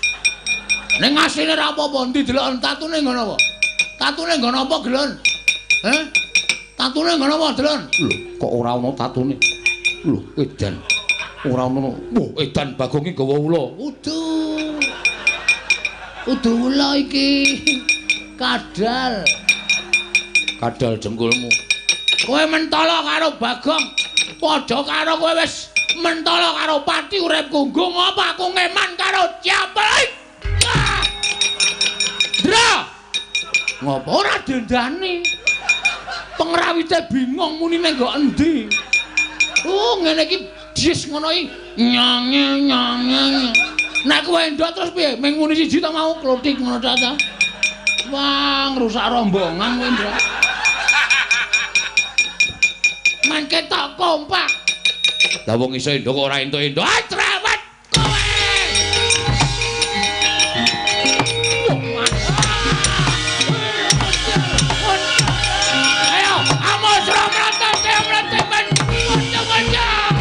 Ning asline ra apa-apa, ndi delok tatune ngono apa? Tatune ngono apa, Gelon? Heh? Tatune ngono apa, Delon? Lho, kok ora ana tatune? Lho, edan. Ora ana. Wah, edan Bagong iki gawa ula. Udu ula iki. Kadal. Kadal jengkulmu. Kowe mentala karo Bagong. Padha karo kowe wis mentala karo pati urip gunggung apa aku ngeman karo Japek. Dra. Ngopo ora dendani? Pengrawite bingung munine nggo endi. Oh, ngene iki dis ngono iki. Nyang. Nek kowe ndok terus piye? Ming muni siji ta mau klotik ngono ta. Wah, ngrusak rombongan kowe, Ndra. men ketok kompak. Lah wong iso endok ora entuk-entuk. Ah cerewet kowe. Ayo, amos ramrata temrete ben wajah-wajah.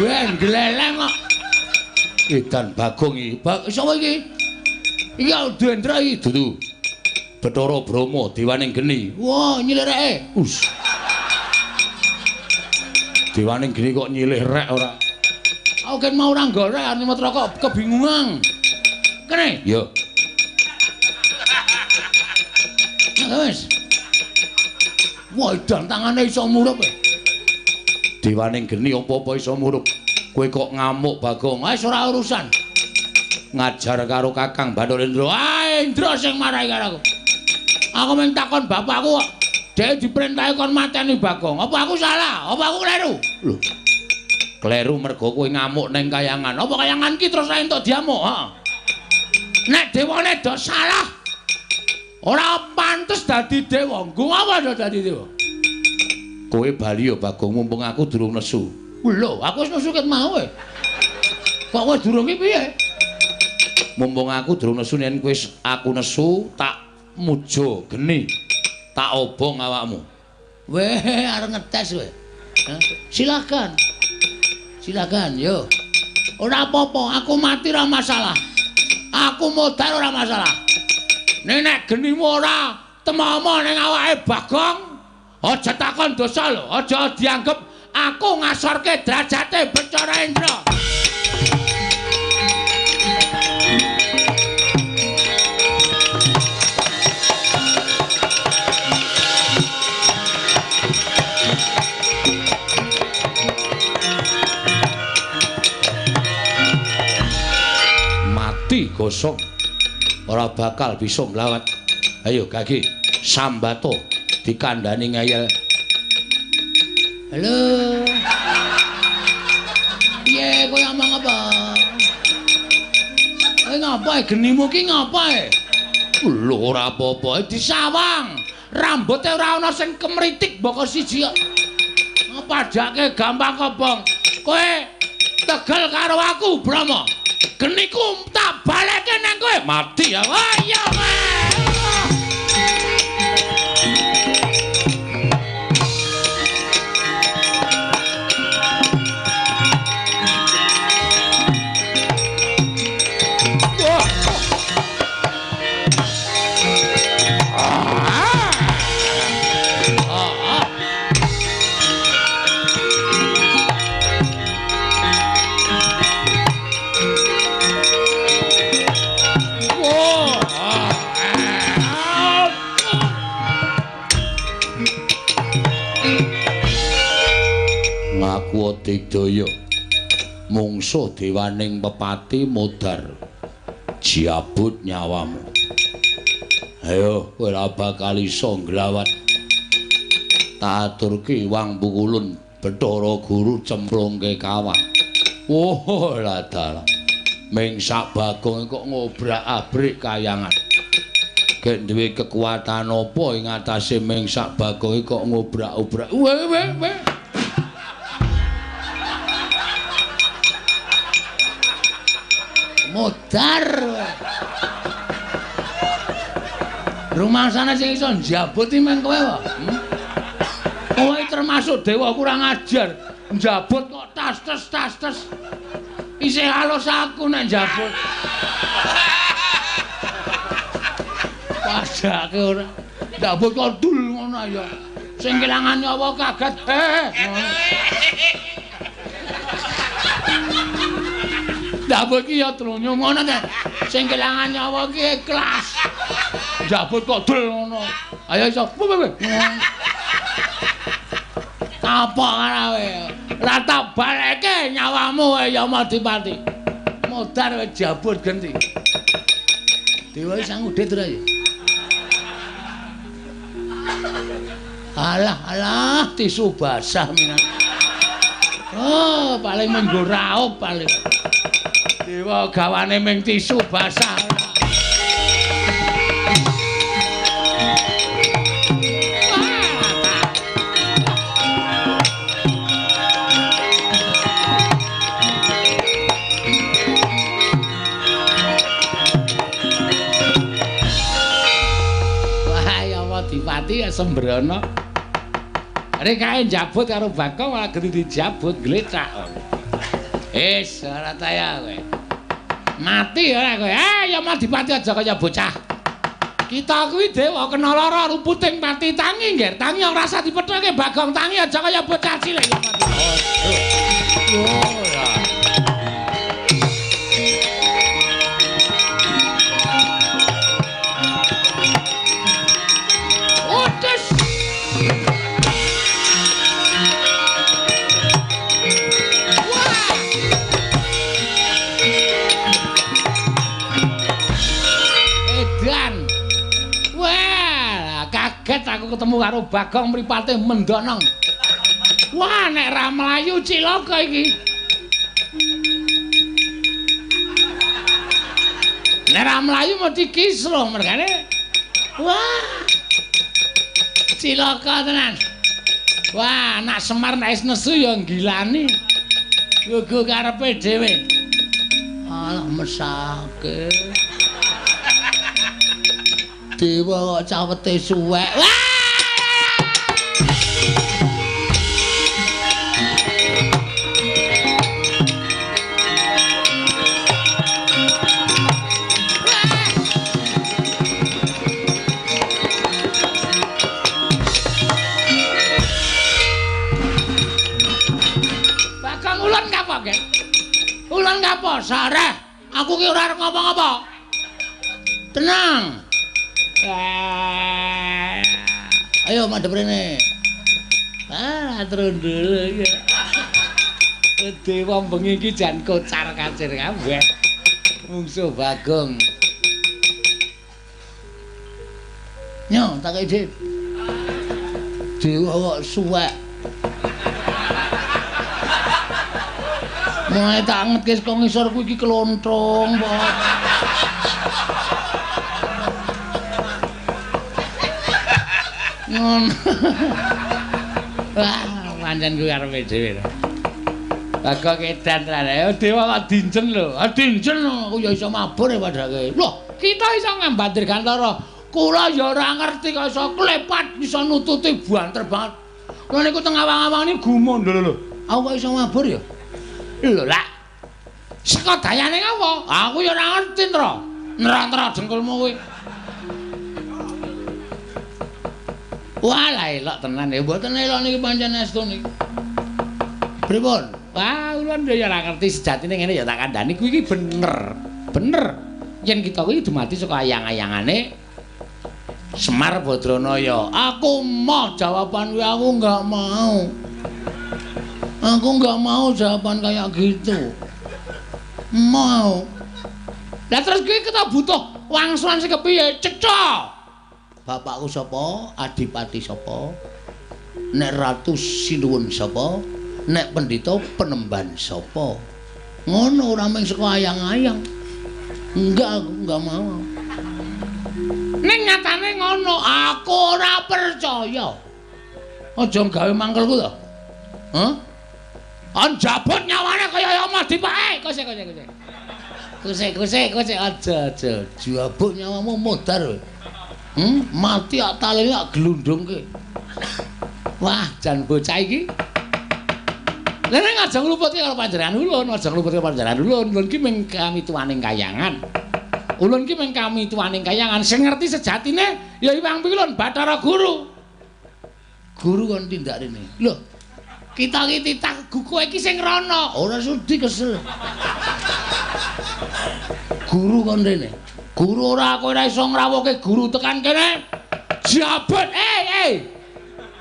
Wen gleleng kok. Edan Bagong iki. Sapa iki? Iki Dendra iki dudu. Bathara Brahma Dewaning Geni. Wah, nyilireke. Us. Dewaning Geni kok nyilih rek ora. Aku kan mau ora golek Animatra kok kebingungan. Kene? Yo. Wes. Wah, edan tangane iso murup. Dewaning Geni apa-apa iso murup. Kowe kok ngamuk Bagong. Wis ora urusan. Ngajar karo Kakang Bathara Indra. Ah, Indra sing marahi karo aku. Aku mung takon bapakku kok. Dhek diperintahi kon mateni Bagong. Apa aku salah? Apa aku kleru? Lho. Kleru mergo kowe ngamuk ning kayangan. Apa kayangan ki terus entuk diamuk, ha? Nek dewane do salah. Ora pantes dadi dewa. Nggo apa do dadi dewa? Kowe bali ya Bagong mumpung aku durung nesu. Lho, aku wis nesu ket mau e. Kok kowe durung ki piye? Mumpung aku durung nesu yen kowe aku nesu tak muja geni. Tak obong awakmu. Weh, arep ngetes kowe. Silakan. Silakan, yo. Ora apa-apa, aku mati ora masalah. Aku modar ora masalah. Nek genimu ora temomo ning awake Bagong, aja takon dosa lho, aja dianggep aku ngasorke derajate Bathara Indra. Mati gosong. Ora bakal bisa mlawat. Ayo Gagi, sambato dikandani ngayal. Halo. Piye kowe ngomong apa? Kowe ngapae genimu ki ngapae? Lho ora apa-apa disawang. Rambuté ora ana sing kemritik mboko siji kok. Ngepadake gampang kobong. Kowe tegel karo aku, Brahma. Geniku tak baleke nang kowe. Mati ya. Ayo, Digdaya mungsuh dewaning pepati modar jiabut nyawamu. Ayo kowe ora bakal iso nglawat. Tak aturke wang pukulun Bathara Guru cemplungke kawah. Oh lah dalah. Ming sak Bagong kok ngobrak-abrik kayangan. Gek duwe kekuatan apa ing atase ming sak Bagong kok ngobrak-obrak. Weh. Modar. Rumangsane sing iso njabut iki men kowe wae. Kowe termasuk dewa kurang ajar. Njabut kok tas-tes. Isih halus aku nek njabut. Padake ora. Njabut kok dul ngono ya. Sing kelangan nyawa kaget. Njabut ki ya trunyu ngono ta. Sing kelangan nyawa ki ikhlas. Njabut kok dul ngono. Ayo iso. Apa karawe? Lah tak baleke nyawamu ya Madipati. Modar wis jabut genti. Dewa sang udit ora ya? Alah, tisu basah minan. Oh, paling minggu raup paling. Dewa gawane ming tisu basah. Dipati sembrono. Rek kae njabut karo Bakong malah genti dijabut glecak. Wis ora taya kowe. Mati ora kowe. Ya mau dipati aja kaya bocah. Kita kuwi dewa kena lara rumputing pati tangi ngger. Tangi ora usah dipetheke Bagong tangi aja kaya bocah cilik ya mati. Oh ya. Kaget aku ketemu karo Bagong mripate mendonong. Wah, nek ra mlayu cilaka iki. Nek ra mlayu mesti kisruh mergane. Wah. Cilaka tenan. Wah, anak Semar nek wis nesu ya gilani. Gugu karepe dhewe. Alah mesake. Dewa kok cawete suwek. Wah! Bakang ulun ngapa, Gek? Ulun ngapa? Sareh, aku ki ora arep ngapa-ngapa. Tenang. Ayo madhep rene. Trundul ya. Dewa bengi iki jan kocar kacir kabeh. Mungsuh Bagong. Nyo, tak kei Dit. Dewa kok suwek. Mulai tak ngetkis kok ngisor kuwi iki kelonthong, Pak. Wah, pancen kuwi arepe dhewe. Bagong edan tenan. Dewa kok dincen lho. Dincen aku ya iso mabur padake. Loh, kita iso ngambandir Gantara. Kula ya ora ngerti kok iso klepat iso nututi banter banget. Lha niku teng awang-awang ini gumun lho. Aku kok iso mabur ya? Lho lak. Saka dayane apa? Aku ya ora ngerti, Tro. Nerang-nerang dengkulmu kuwi. Wah, elok tenan ya, mboten elok niki pancen estu niki. Pripun? Wah, ulun ya ora ngerti sejatine ngene ya tak kandhani kuwi iki bener. Bener. Yen kita kuwi dumadi saka ayang-ayangane Semar Badranaya. Aku mau jawaban kuwi aku enggak mau. Aku enggak mau jawaban kayak gitu. Mau. Lah terus kuwi kita butuh wangsulan sing kepiye? Cecok. Bapakku sapa? Adipati sapa? Nek Ratu Sinuwun sapa? Nek Pendhita Penemban sapa? Ngono ora mung saka ayang-ayang. Enggak, aku enggak mau. Ning nyatane ngono, aku ora percaya. Aja gawe mangkelku to. Hah? Anjabut nyawane kaya Yama Dipake. Kose. Aja. Jabut nyawamu modar kowe. Mati ak talene ak glundungke. Wah, jan bocah iki. Lah nek aja ngluputke karo panjenengan ulun, aja ngluputke panjenengan ulun. Ulun ki mung kamituwaning kayangan. Ulun ki mung kamituwaning kayangan. Sing ngerti sejatine ya Iwang Pilun Bathara Guru. Guru kon tindak rene. Lho, kita iki titah kowe iki sing rono. Ora sudi kesel. Guru kon rene. Guru ora kowe ora iso ngrawuhke guru tekan kene. Jabut,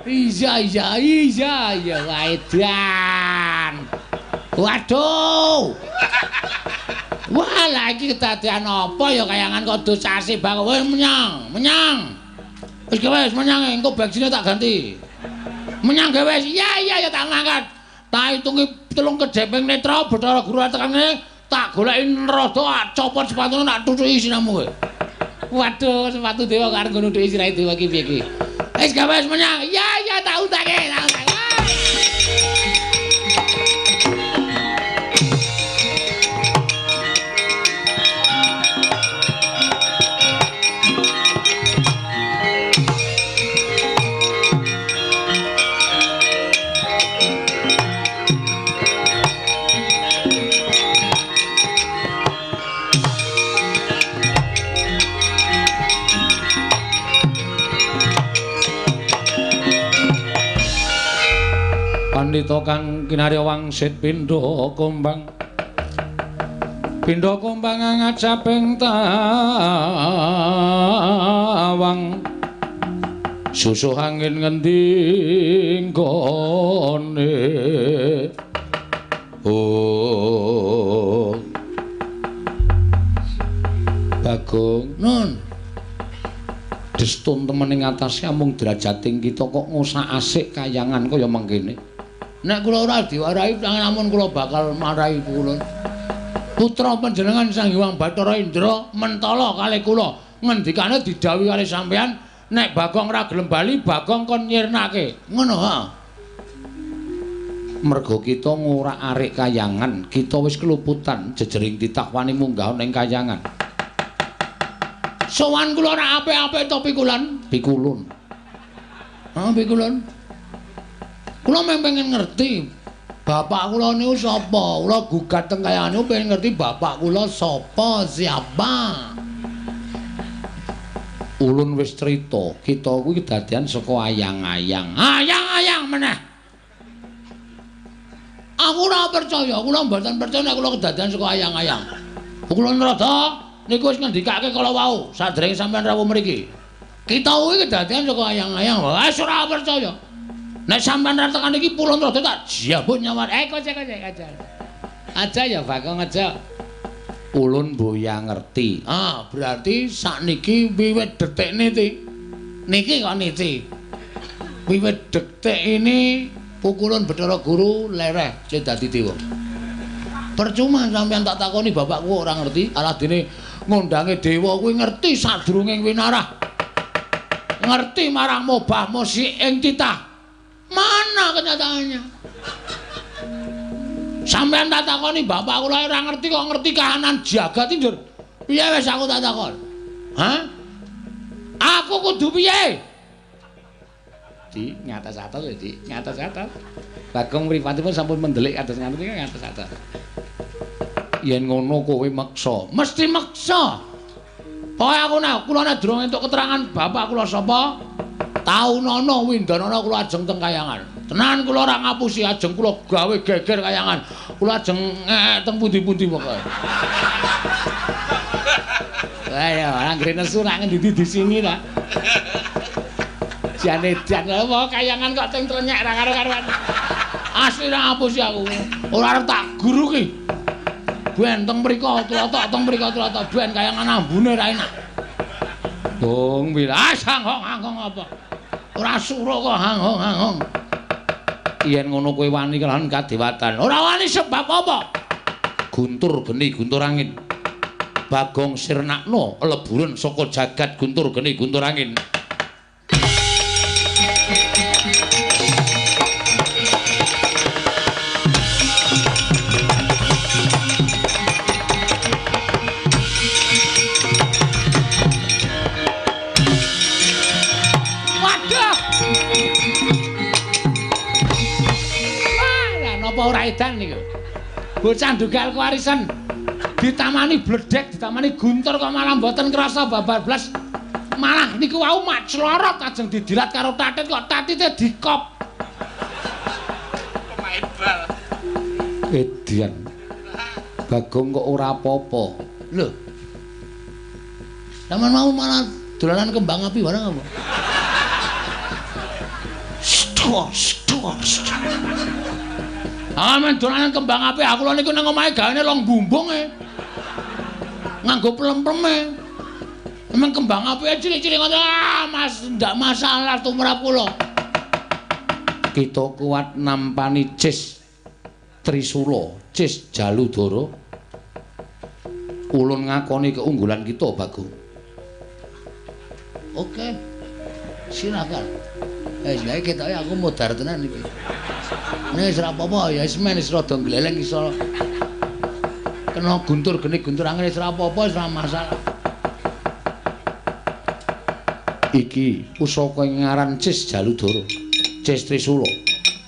Iya, Edan. Waduh. Wah, lah iki kedadean apa ya kayangan kok dosasi bang. Wis menyang. Wis menyang engko bensinnya tak ganti. Menyang ge wis. Iya, tak ngangkat. Tak hitungi telung kejeping netra Bathara Guru tekane tak goleki rada copot sepatune tak tutuki sinamu kowe. Waduh, sepatu dewa karo ngono dhek sirahe dewa iki piye iki. Wis gawe wis menyang. Ya tak utake. Pandhita kang kinarya wangsit pindha kumbang ngajaping tawang susuh angin ngendi nggone Bagong Nun destun temen ing atase amung derajating kita kok ngosak asik kayangan kaya mangkene. Nek kula ora diwarahi namun kula bakal marahi kula. Putra panjenengan Sang Hyang Bathara Indra mentala kalih kula ngendikane didhawuhi kalih sampeyan nek Bagong ora gelem bali Bagong kon nyirnake. Ngono ha. Mergo kita ngorak-arik kayangan, kita wis keluputan jejering ditakwani munggah ning kayangan. Sowan kula ora apik-apik to pikulan? Pikulun. Pikulun. Kula pengen ngerti bapak kula niku sapa? Kula gugat teng kayane pengen ngerti bapak kula sapa, siapa? Ulun wis crita, kita kuwi kedadian saka ayang-ayang. Ayang-ayang meneh. Aku ora percaya, kula mboten percaya nek kula kedadian saka ayang-ayang. Kula Narada niku wis ngendikake kala wau sadèrèng sampeyan rawuh mriki. Kita kuwi kedadian saka ayang-ayang. Wis ora percaya. Nek sampean ra tekan iki Pulau Narada tak jambut nyawar. Kocek aja. Aja ya Bagong aja. Ulun boya ngerti. Berarti sakniki wiwit detik niki kok niti. Wiwit detik ini pukulan Bathara Guru lereh sing dadi dewa. Percuma sampean tak takoni bapakku ora ngerti, aladene ngondange dewa kuwi ngerti sadurunge winarah. Ngerti marang mobah musik ing titah. Mana kenyataannya? Sampeyan tak takoni bapak kula ora ngerti kok ngerti kahanan jagat iki. Piye wis aku tak takon? Aku kudu piye? Di ngatas-atas ya, Di. Ngatas-atas. Bagong mripatipun sampun mendelik kados ngaten iki ngatas-atas. Yen ngono kowe meksa, mesti meksa. Pokoke aku kula nek durung entuk keterangan bapak kula sapa? Taunana Windanana kula ajeng teng kayangan. Tenan kula ora ngapusi ajeng kula gawe geger kayangan. Kula ajeng teng pundi-pundi pokoke. Ayo, anggere nesu nak ngendi di sini ta. Jane jan apa kayangan kok teng trenyek ra karo-karoan. Asli ora ngapusi aku. Ora arep tak guruki. Ben teng mriko tulatok teng mriko tulatok ben kayangan ambune ra enak. Bong bila hanghong apa? Ora suruh kok hanghong. Yen ngono kowe wani kelawan kadewatan. Ora wani sebab apa? Guntur geni guntur angin. Bagong sirnakno leburan saka jagat guntur geni guntur angin. Ora edan niku. Bocah dugal kewarisan ditamani bledek, ditamani guntur kok malah mboten krasa babar blas. Malah niku wau maclorot ajeng didilat karo tatit kok tatite dikop. Pemain bal. Edian. Bagong kok ora apa-apa. Lho. Sampeyan mau malah dolanan kembang api bareng apa? Stor. Amen dolanan kembang api aku lho niku nang omahe gawane long bumbung nganggo plem-pleme. Emang kembang api cilik-cilik ngono Mas ndak masalah tumrap kula. Kita kuat nampani cis Trisula Cis Jaludara. Ulun ngakoni keunggulan kita, Bagong. Oke. Silakan. Saiki ketoke aku modar tenan iki. Nek ora apa-apa ya wis men wis rada gleleng iso. Kena guntur geni guntur angin wis ora apa-apa wis ora masalah. Iki pusaka ngaran Cis Jaludara. Cis Trisula.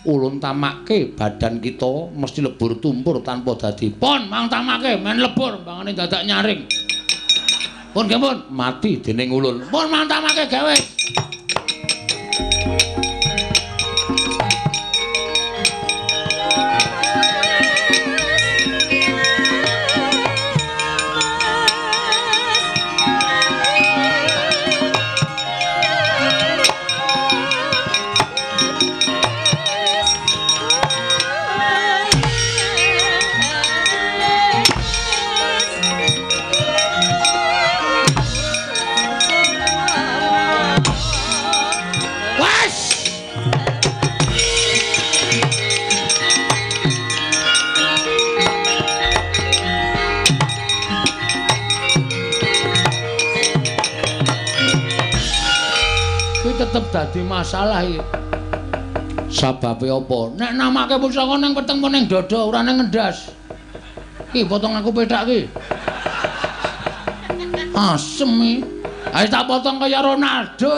Ulun tamakke badan kita mesti lebur tumpur tanpa dadi. Pun mang tamake men lebur bangane dadak nyaring. Pun nggih pun mati dening ulun. Pun mang tamake gawe. Tetep dadi masalah iki. Sababe apa? Nek namake pusaka nang peteng ning dada ora nang ngendas. Ki potong aku petak ki. Asem iki. Ayo tak potong kaya Ronaldo.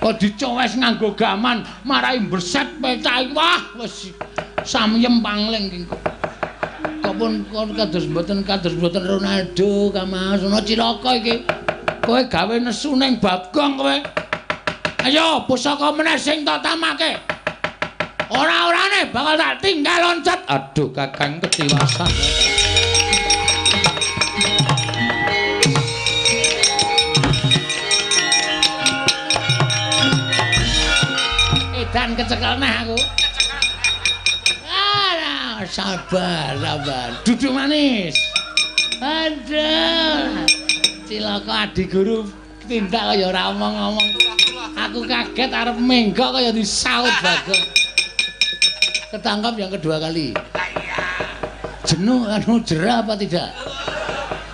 Kok dicowes nganggo gaman, marai berset petak iki. Wah, wis samyem pangling ki. Kok pun kados mboten Ronaldo, Kamas, ana cilaka iki. Kowe gawe nesu ning Bagong kowe. Ayo pusaka meneh sing tak tamake. Ora-orane bakal tak tinggal loncat. Aduh Kakang ketiwasan. Edan kecekel neh aku. Sabar. Duduk manis. Aduh. Cilaka adik guru tindak kaya ora omong-omong. Aku kaget arep menggok kaya disaut Bagong. Ketangkap yang kedua kali. Jenuh jerah apa tidak?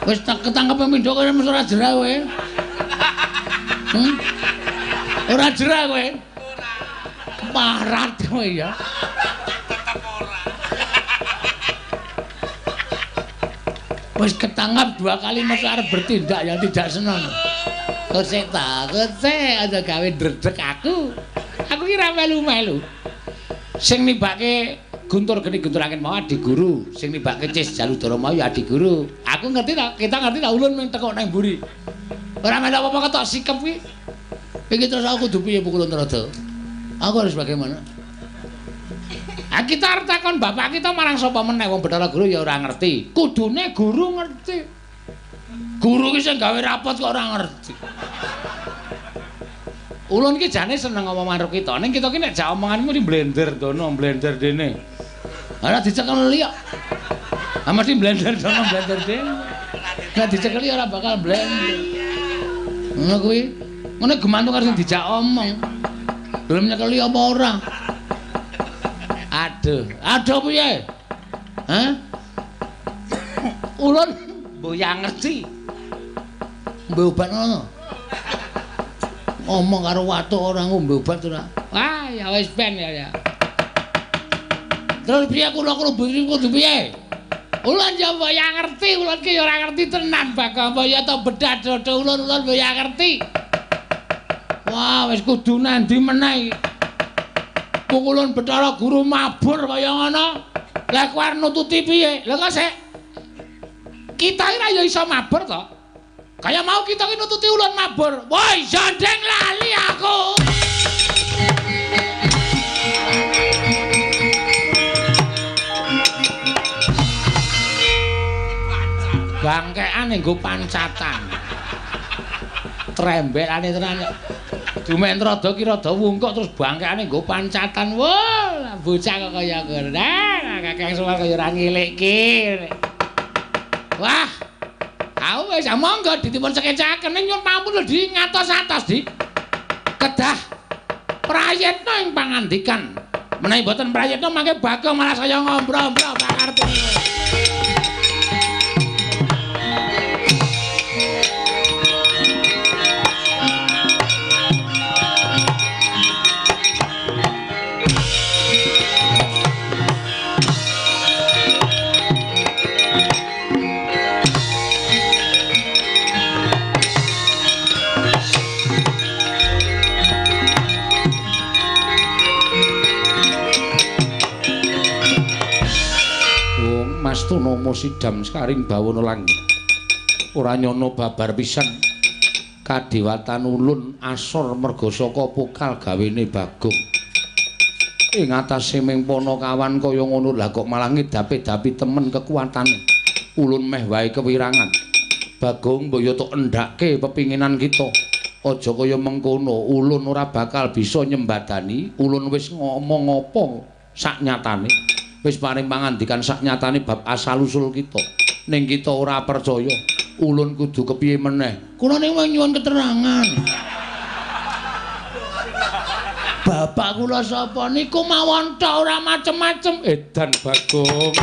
Wis ketangkep pindho kowe mesti ora jerah kowe. Ora jerah kowe. Keparat kowe ya. Wis ketangkap 2 kali mesti arep bertindak yang tidak senang. Kocek aja gawe dredeg aku. Aku ki ra melu-melu. Sing nibake guntur geni guntur angin mau adik guru, sing nibake Cis Jaludara mau ya adik guru. Aku ngerti ta, kita ngerti ta ulun mung teko nang mburi. Ora melu apa-apa ketok sikep ki. Iki terus aku kudu piye pukul Ntrada? Aku harus bagaimana? Kita arep takon bapak kita marang sapa meneh wong Bathara Guru ya ora ngerti. Kudune guru ngerti. Guru ki sing gawe rapot kok ora ngerti. Ulun ki jane seneng ngomong karo kita. Ning kita ki nek jak omonganmu di blender dono, blender dene. Ora dicekeli kok. Ah mesti blender dono, blender dene. Nek dicekeli ora bakal blender. Ngono kuwi. Ngene gumantung karo sing dijak omong. Belum nyekeli apa ora? Aduh piye? Hah? Ulun mboyang ngerti. Mbok obat ngono. Ngomong karo watuk ora ngombe obat ora. Wah, ya wis ben ya. Terus piye kula kudu piye? Ulun ya mboyang ngerti, ulun ki ora ngerti tenan Bagong ya to bedah dodo ulun mboyang ngerti. Wah, wis kudu nandi meneh. Ulun Bathara Guru mabur kaya ngono. Lah kowe arep nututi piye? Lah kok sik kita ora ya iso mabur to. Kaya mau kita ki nututi ulun mabur. Woi, jandeng lali aku. Bangkeane nggo pancatan. Trembelane tenan. Dumen rada ki rada wungkuk terus bangkeane nggo pancatan. Wah, bocah kok kaya ngono. Kakang semar kaya ora ngilik ki. Wah. Aku wis monggo dipun sekecaken ning nyuwun pamun lho Di ngatos-atos Di. Kedah prayitna ing pangandikan Menawi boten prayitna mangke Bagong malah saya ngombro-ombro pangarep. Astana sidam skaring bawana langit. Ora nyono babar pisan kadewatan ulun asor merga saka pokal gawene Bagong. Ing atase mengpana kawan kaya ngono lah kok malah ngedapi-dapi temen kekuatane. Ulun meh wae kewirangan. Bagong mbaya tok endhake pepinginan kita. Aja kaya mengkono, ulun ora bakal bisa nyembadani. Ulun wis ngomong apa saknyatane. Wis paring pangandikan saknyatane bab asal-usul kita. Ning kita ora percaya, ulun kudu kepiye meneh? Kula ning nyuwun keterangan. Bapak kula sapa niku mawon tok ora macem-macem. Edan Bagong.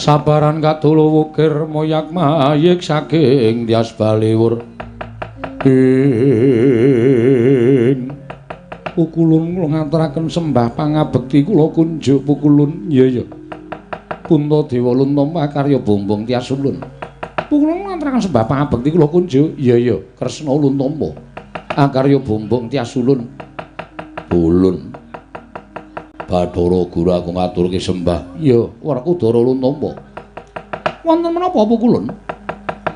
Sabaran kadolo wukir moyak mayik saking Tyas Baliwur. Pukulun kula ngaturaken sembah pangabekti kula kunjuk Pukulun. Iya. Puntadewa Luntama karya bombong Tyas Ulun. Pukulun ngaturaken sembah pangabekti kula kunjuk. Iya. Kresna Luntama karya bombong Tyas Ulun. Ulun Bathara Guru aku ngaturke sembah. Iya, Werkudara Luntama. Wonten menapa Pukulun?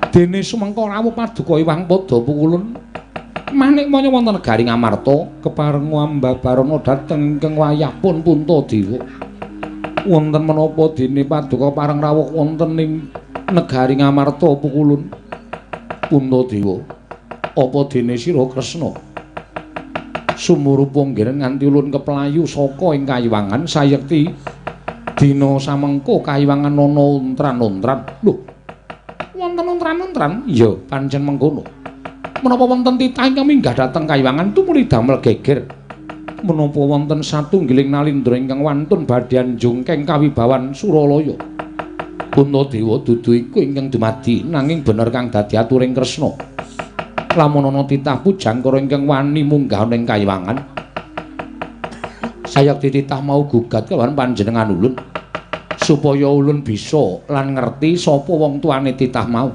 Dene sumengko rawuh paduka Iwang Pada Pukulun. Manik manya wonten negari Ngamarta kepareng ambabarana dhateng ingkang wayahipun Puntadewa. Wonten menapa dene paduka pareng rawuh wonten ing negari Ngamarta Pukulun? Puntadewa. Apa dene sira Kresna? Sumurupa nggih nganti ulun keplayu saka ing kayiwangan sayekti dina samengko kayiwangan ana untran-untran. Lho, wonten untran-untran? Iya, pancen mengkono. Menapa wonten titah ingkang minggah dhateng kayiwangan tumuli damel geger? Menapa wonten satunggiling nalindra ingkang wantun badhe anjungkeng kawibawan Suralaya? Puntadewa dudu iku ingkang dumadi nanging bener kang dadi aturing Kresna. Lamun ana titah pujangkara ingkang wani munggah ning kayiwangan, sayekti titah mau gugat kelawan panjenengan ulun supaya ulun bisa lan ngerti sapa wong tuane titah mau.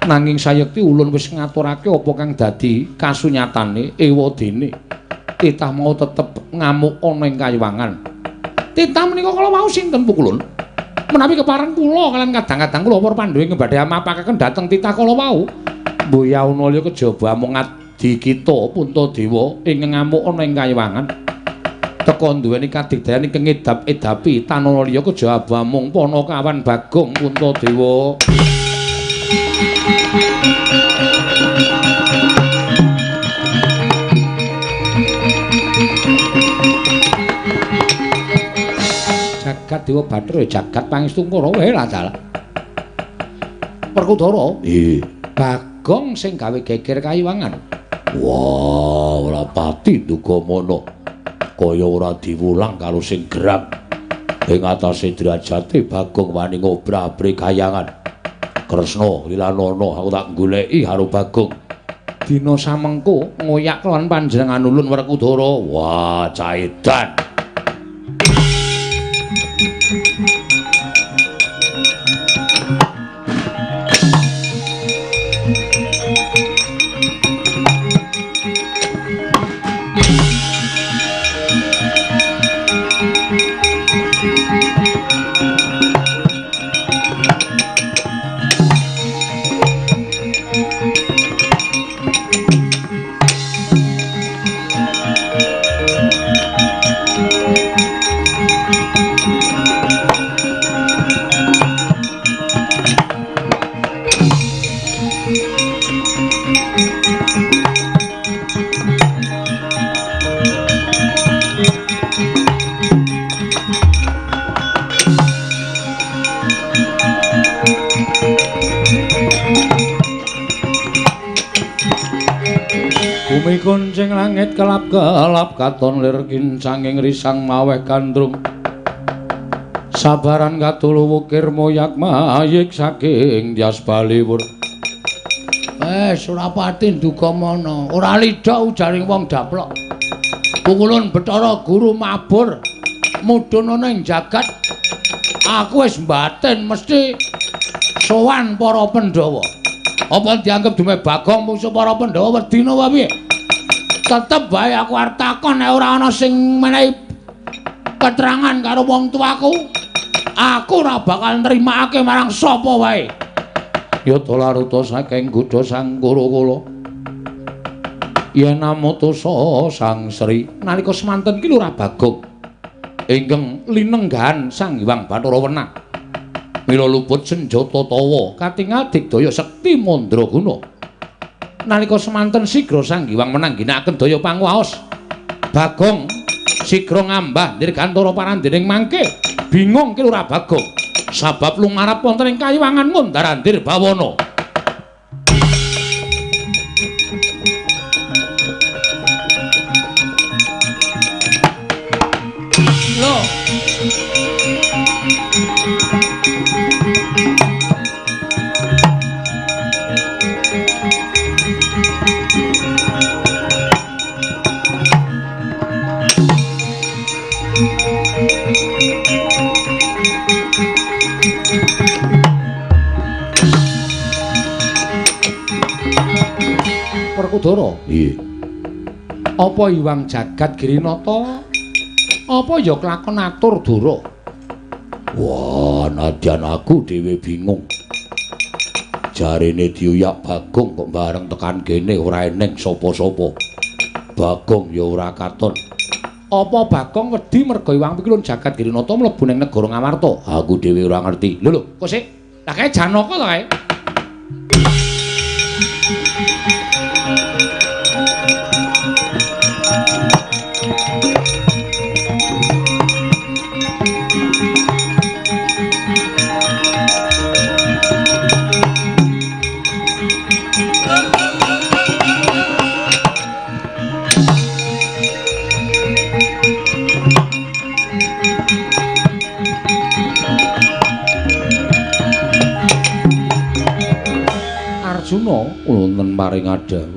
Nanging sayekti ulun wis ngaturake apa kang dadi kasunyatane ewadene titah mau tetep ngamuk ana ing kayiwangan. Titah menika kala wau sinten Pukulun? Menawi kepareng kula kalian kadang-kadang kula para Pandhawa badhe amapakaken dhateng titah kala wau. Mboya unalya kejaba mung adi kita Puntadewa ing ngamuk ana ing kayiwangan. Teka duweni kadigdayan ingkang ngedap-edapi tanana liya kejaba mung Panakawan Bagong Puntadewa. Jagat Dewa Bathara jagat pangestu karo wae lah dalah. Werkudara. Bagong sing gawe geger kayiwangan. Wah, ora pati duga mono. Kaya ora diwulang karo sing gerak. Ing atase derajate Bagong wani ngobrah-abrik kayangan. Kresna Lilanana aku tak goleki karo Bagong. Dina samengko ngoyak kelawan panjenengan ulun Werkudara. Wah, cah edan. langit kelap-kelap katon lir kincanging risang maweh gandrung sabaran katulu wukir moyak mayik saking jas baliwur Surapati nduga mana ora lida ujaring wong daplok pukulun Bathara Guru mabur mudhun ana ing jagat aku wis mbaten mesti sowan para Pandhawa apa dianggep dume Bagong musuh para Pandhawa wedina wae piye tetep bae aku arep takon nek ora ana sing menehi keterangan karo wong tuaku aku ora bakal nrimakake marang sapa wae yata laruta saking Gudha Sang Kala yen namutusa Sang Sri nalika semanten ki Lurah Bagong ingkang linenggahan Sang Hyang Bathara Wenang mila luput senjata tawa katingal digdaya sekti mandraguna nalika semanten sigra Sang Hyang Wenang ginakaken daya panguwaos Bagong sigra ngambah dirgantara parandening mangke bingung ki Lurah Bagong sabab lumarap wonten ing kayiwangan Ngundarandir Bawana lho Werkudara iya apa Hyang Jagat Girinata apa ya kelakon atur Dara wah nadyan aku dhewe bingung jarene diuyak Bagong kok bareng tekan kene ora eneng sapa-sapa Bagong ya ora katon apa Bagong wedi merga Hyang Pikulun Jagat Girinata mlebu ning negara Ngamarta aku dhewe ora ngerti lho kok sik lah kae Janaka to kae Arjuna wonten paring adhawu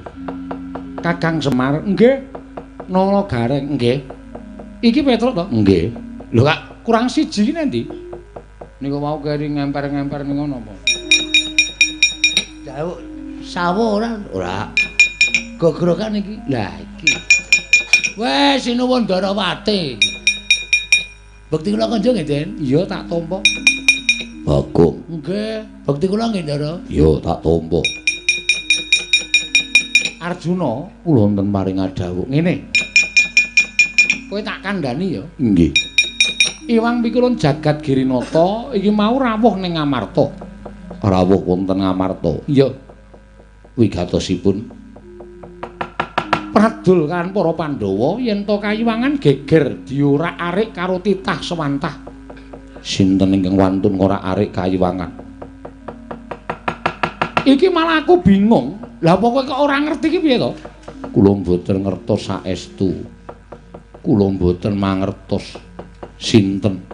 Kakang Semar nggih Nala Gareng nggih iki Petruk to nggih lho Kak kurang siji nendi niku mau keri ngemper-ngemper ning ngono apa jauh sawo ora gogrokan iki lah iki wes sinuwun Darawati bekti kula kanca nggih Den iya tak tampa Bagong nggih bekti kula nggih Ndara iya tak tampa Arjuna kula wonten paring adhawu ngene kowe tak kandhani ya nggih Hyang Pikulun Jagat Girinata iki mau rawuh ning Ngamarta rawuh wonten Ngamarta iya wigatosipun pradul kan para Pandhawa yen to kayiwangan geger diorak-arik karo titah sewantah sinten ingkang wantun ngorak-arik kayiwangan iki malah aku bingung lah pokoke kok ora ngerti iki piye to kula mboten ngertos saestu kula mboten mangertos sinten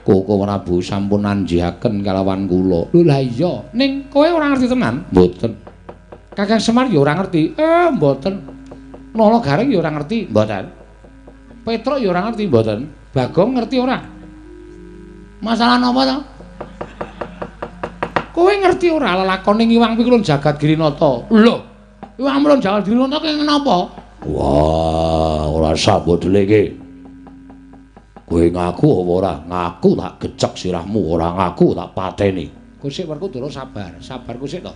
Koko Prabu sampun nanjihaken kalawan kula lho lah iya ning kowe ora ngerti tenan mboten Kakang Semar ya ora ngerti mboten Nala Gareng ya ora ngerti mboten Petruk ya ora ngerti mboten Bagong ngerti ora masalah napa to kowe ngerti ora lelakoning Hyang Pikulun Jagat Girinata lho Hyang Pikulun Jagat Girinata ki napa wah ora sabodele iki kowe ngaku apa ora ngaku tak gecek sirahmu ora ngaku tak pateni kowe sik Werkudara sabar kowe sik to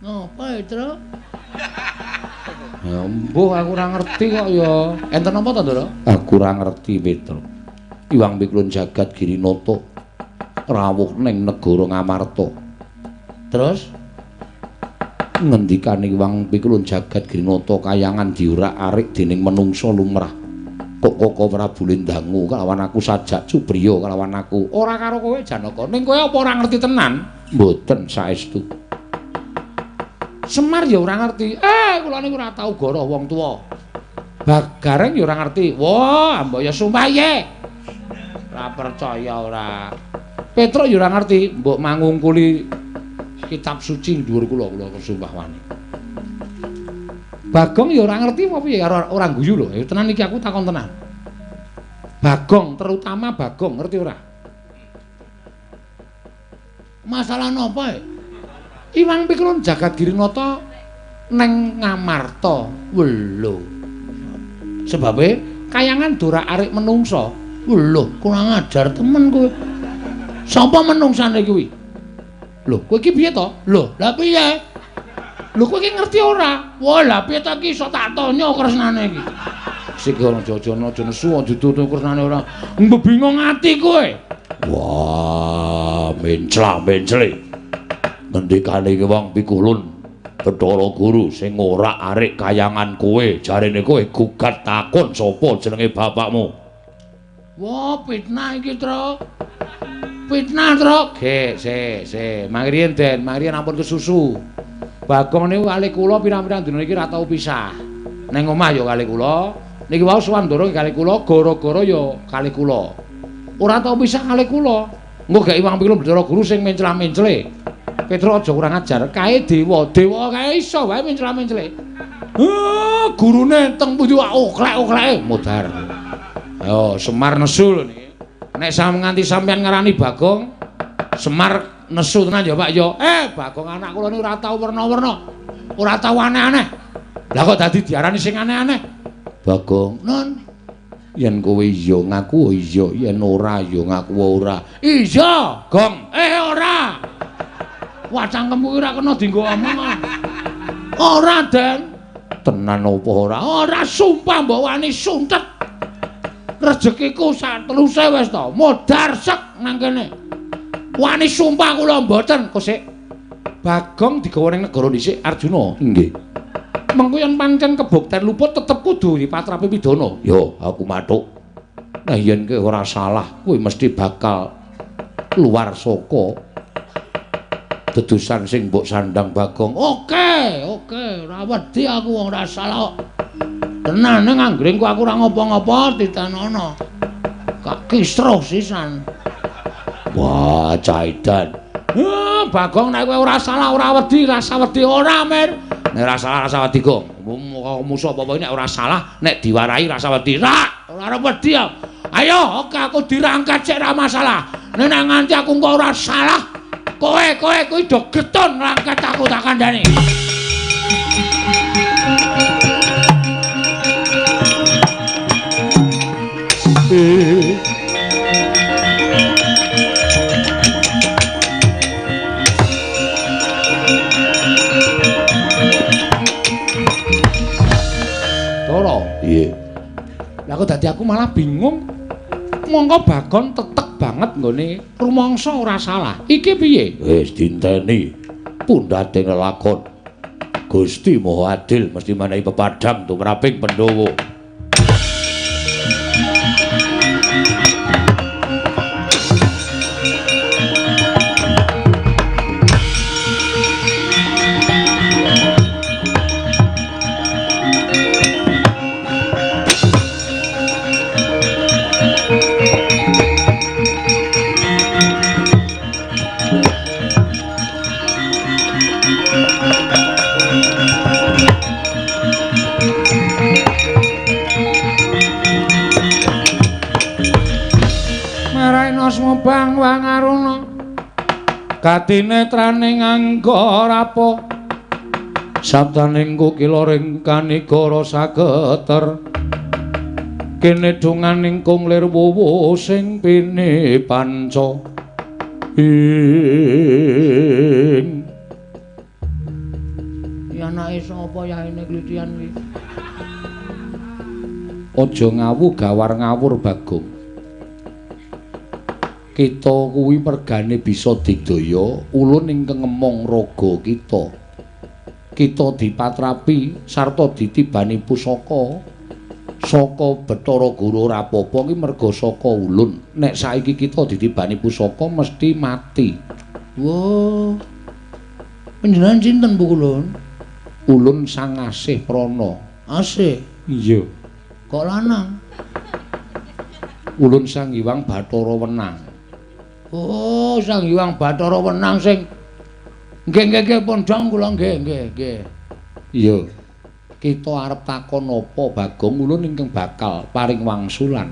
napa Petruk ya mbuh aku ora ngerti kok ya enten apa to Ndara aku ora ngerti Petruk Hyang Pikulun Jagat Girinata rawuh ning negara Ngamarta. Terus ngendikane Hyang Pikulun Jagat Girinata kayangan diurak-arik dening menungsa lumrah. Kok Koko Prabu Lindangu kalawan aku sajak Cubriya kalawan aku. Ora karo kowe Janaka. Ning kowe apa ora ngerti tenan? Mboten saestu. Semar ya ora ngerti. Kula niku ora tau goroh wong tuwa. Bagareng ya ora ngerti. Wah, mbok ya sumpah ye. Ora percaya ora. Petruk ya ora ngerti, mbok mangungkuli kitab suci dhuwur kula sumpah wani. Bagong ya ora ngerti apa piye ora guyu lho. Tenan iki aku takon tenan. Bagong, terutama Bagong ngerti ora? Masalah napa? Iwang Pikulun Jagat Girinata neng Ngamarta. Lho. Sebabe kayangan dora arik menungsa. Lho, kurang ajar temen kowe. Sapa menungsane kuwi? Lho, kowe iki piye to? Lho, lha piye? Lho kowe iki ngerti ora? Wah, lha piye to iki iso tak tanya kresnane iki. Sik ora jojono aja nesu dudu kresnane ora. Mbebingung ati kowe. Wah, mencla-mencle. Ngendikane iki wong Pikulun Bathara Guru sing ora arik kayangan kowe, jarene kowe gugat takon sapa jenenge bapakmu. Wah, fitnah iki, Tru. Fitnah, Tru. Ge, se. Mangriyen Den, mangriyen ampun kesusu. Bagong niku kali kula pirang-pirang dina iki ora tau pisah. Neng omah ya kali kula, niki wau Swandara kali kula, gara-gara ya kali kula. Ora tau pisah kali kula. Engko gak Iwang Pikulun Bathara Guru sing menclah-mencle. Petruk aja kurang ajar, kae dewa kae iso wae menclah-mencle. Gurune teng pundi wae oklek-okleke modar. Ayo Semar nesu lho niki. Nek nganti sampean ngarani Bagong, Semar nesu tenan ya Pak ya. Bagong anak kula niku ora tau werna-werna. Ora tau aneh-aneh. Lah kok dadi diarani sing aneh-aneh? Bagong, "Non, yen kowe iya ngaku iya, yen ora ya ngaku ora." Iya, Gong. Ora. Wah, cangkemmu ora kena dienggo omongan. Ora, Den. Tenan apa ora? Ora, sumpah mbok wani suntet. Rezekiku sak teluse wis to, modar sek nang kene. Wani sumpah kula mboten. Kok sik Bagong digawa ning negara dhisik Arjuna. Nggih. Mengko yen pancen kebukten luput tetep kudu dipatrapi pidana. Yo, aku mathuk. Nah yen kowe ora salah, kowe mesti bakal keluar saka dedusan sing mbok sandang Bagong. Oke, ora wedi aku wong ora salah. Tenan ning anggringku aku ora ngopo-ngopo ditanono. Kak kisruh sisan. Wah, Caidan. Bagong nek kowe ora salah ora wedi, rasa wedi ora, Mir. Nek ora salah rasa wedi, Gong. Musuh apa-apa nek ora salah, nek diwarai rasa wedi. Ora wedi. Ayo, oke aku dirangkat sik ora masalah. Nek nganti aku engko ora salah, kowe kuwi do getun ngrangkat aku tak kandhani. Toro, iya. Lah kok dadi aku malah bingung. Mongko Bagong tetek banget nggone rumangsa ora salah. Iki piye? Wis dinteni. Pundhate ngelakon. Gusti Maha Adil mesti menehi pepadhang tumraping Pandhawa. Bang Wangaruna katinetraning angga rapo sabdaning kukiloring kanigara sageter kene dunganing kunglir wuwu sing pini panca ing ya anake sapa ya ini klitian iki aja ngawu gawar ngawur Bagong. Kita kuwi mergane bisa digdaya ulun ingkang ngemong raga kita. Kita dipatrapi sarta ditibani pusaka saka Bathara Guru ora apa-apa iki merga saka ulun. Nek saiki kita ditibani pusaka mesti mati. Wah. Panjenengan sinten Bu Kulun? Ulun sang asih prana. Asih? Iya. Kok lanang? Ulun sang Hyang Bathara Wenang. Oh, sang Hyang Bathara Wenang sing nggih pondhong kula nggih. Iya. Kita arep takon apa Bagong ulun ingkang bakal paring wangsulan.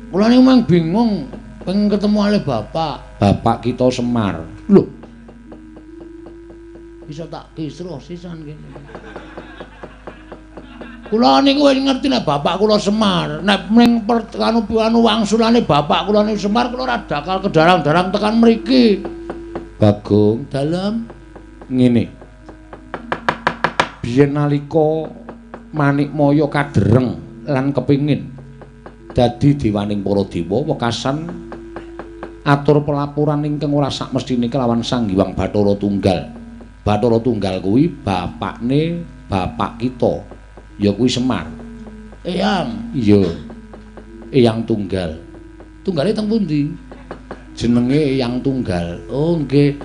Kula niku mung bingung pengen ketemu ale bapak. Bapak kita Semar. Lho. Bisa tak kisruh sisan kene. Kula niku wis ngerti nek bapak kula Semar. Nek ning anu wangsulane bapak kula niku Semar kula ora dakal kedarang-darang tekan mriki. Bagong Dalem ngene. Biyen nalika Manikmaya kadereng lan kepingin dadi dewaning para dewa wekasan atur pelapuran ingkang ora sak mestine kelawan Sang Hyang Bathara Tunggal. Bathara Tunggal kuwi bapakne bapak kita. Ya kuwi Semar. Eyang. Iya. Eyang Tunggal. Tunggale teng pundi? Jenenge Eyang Tunggal. Oh, nggih.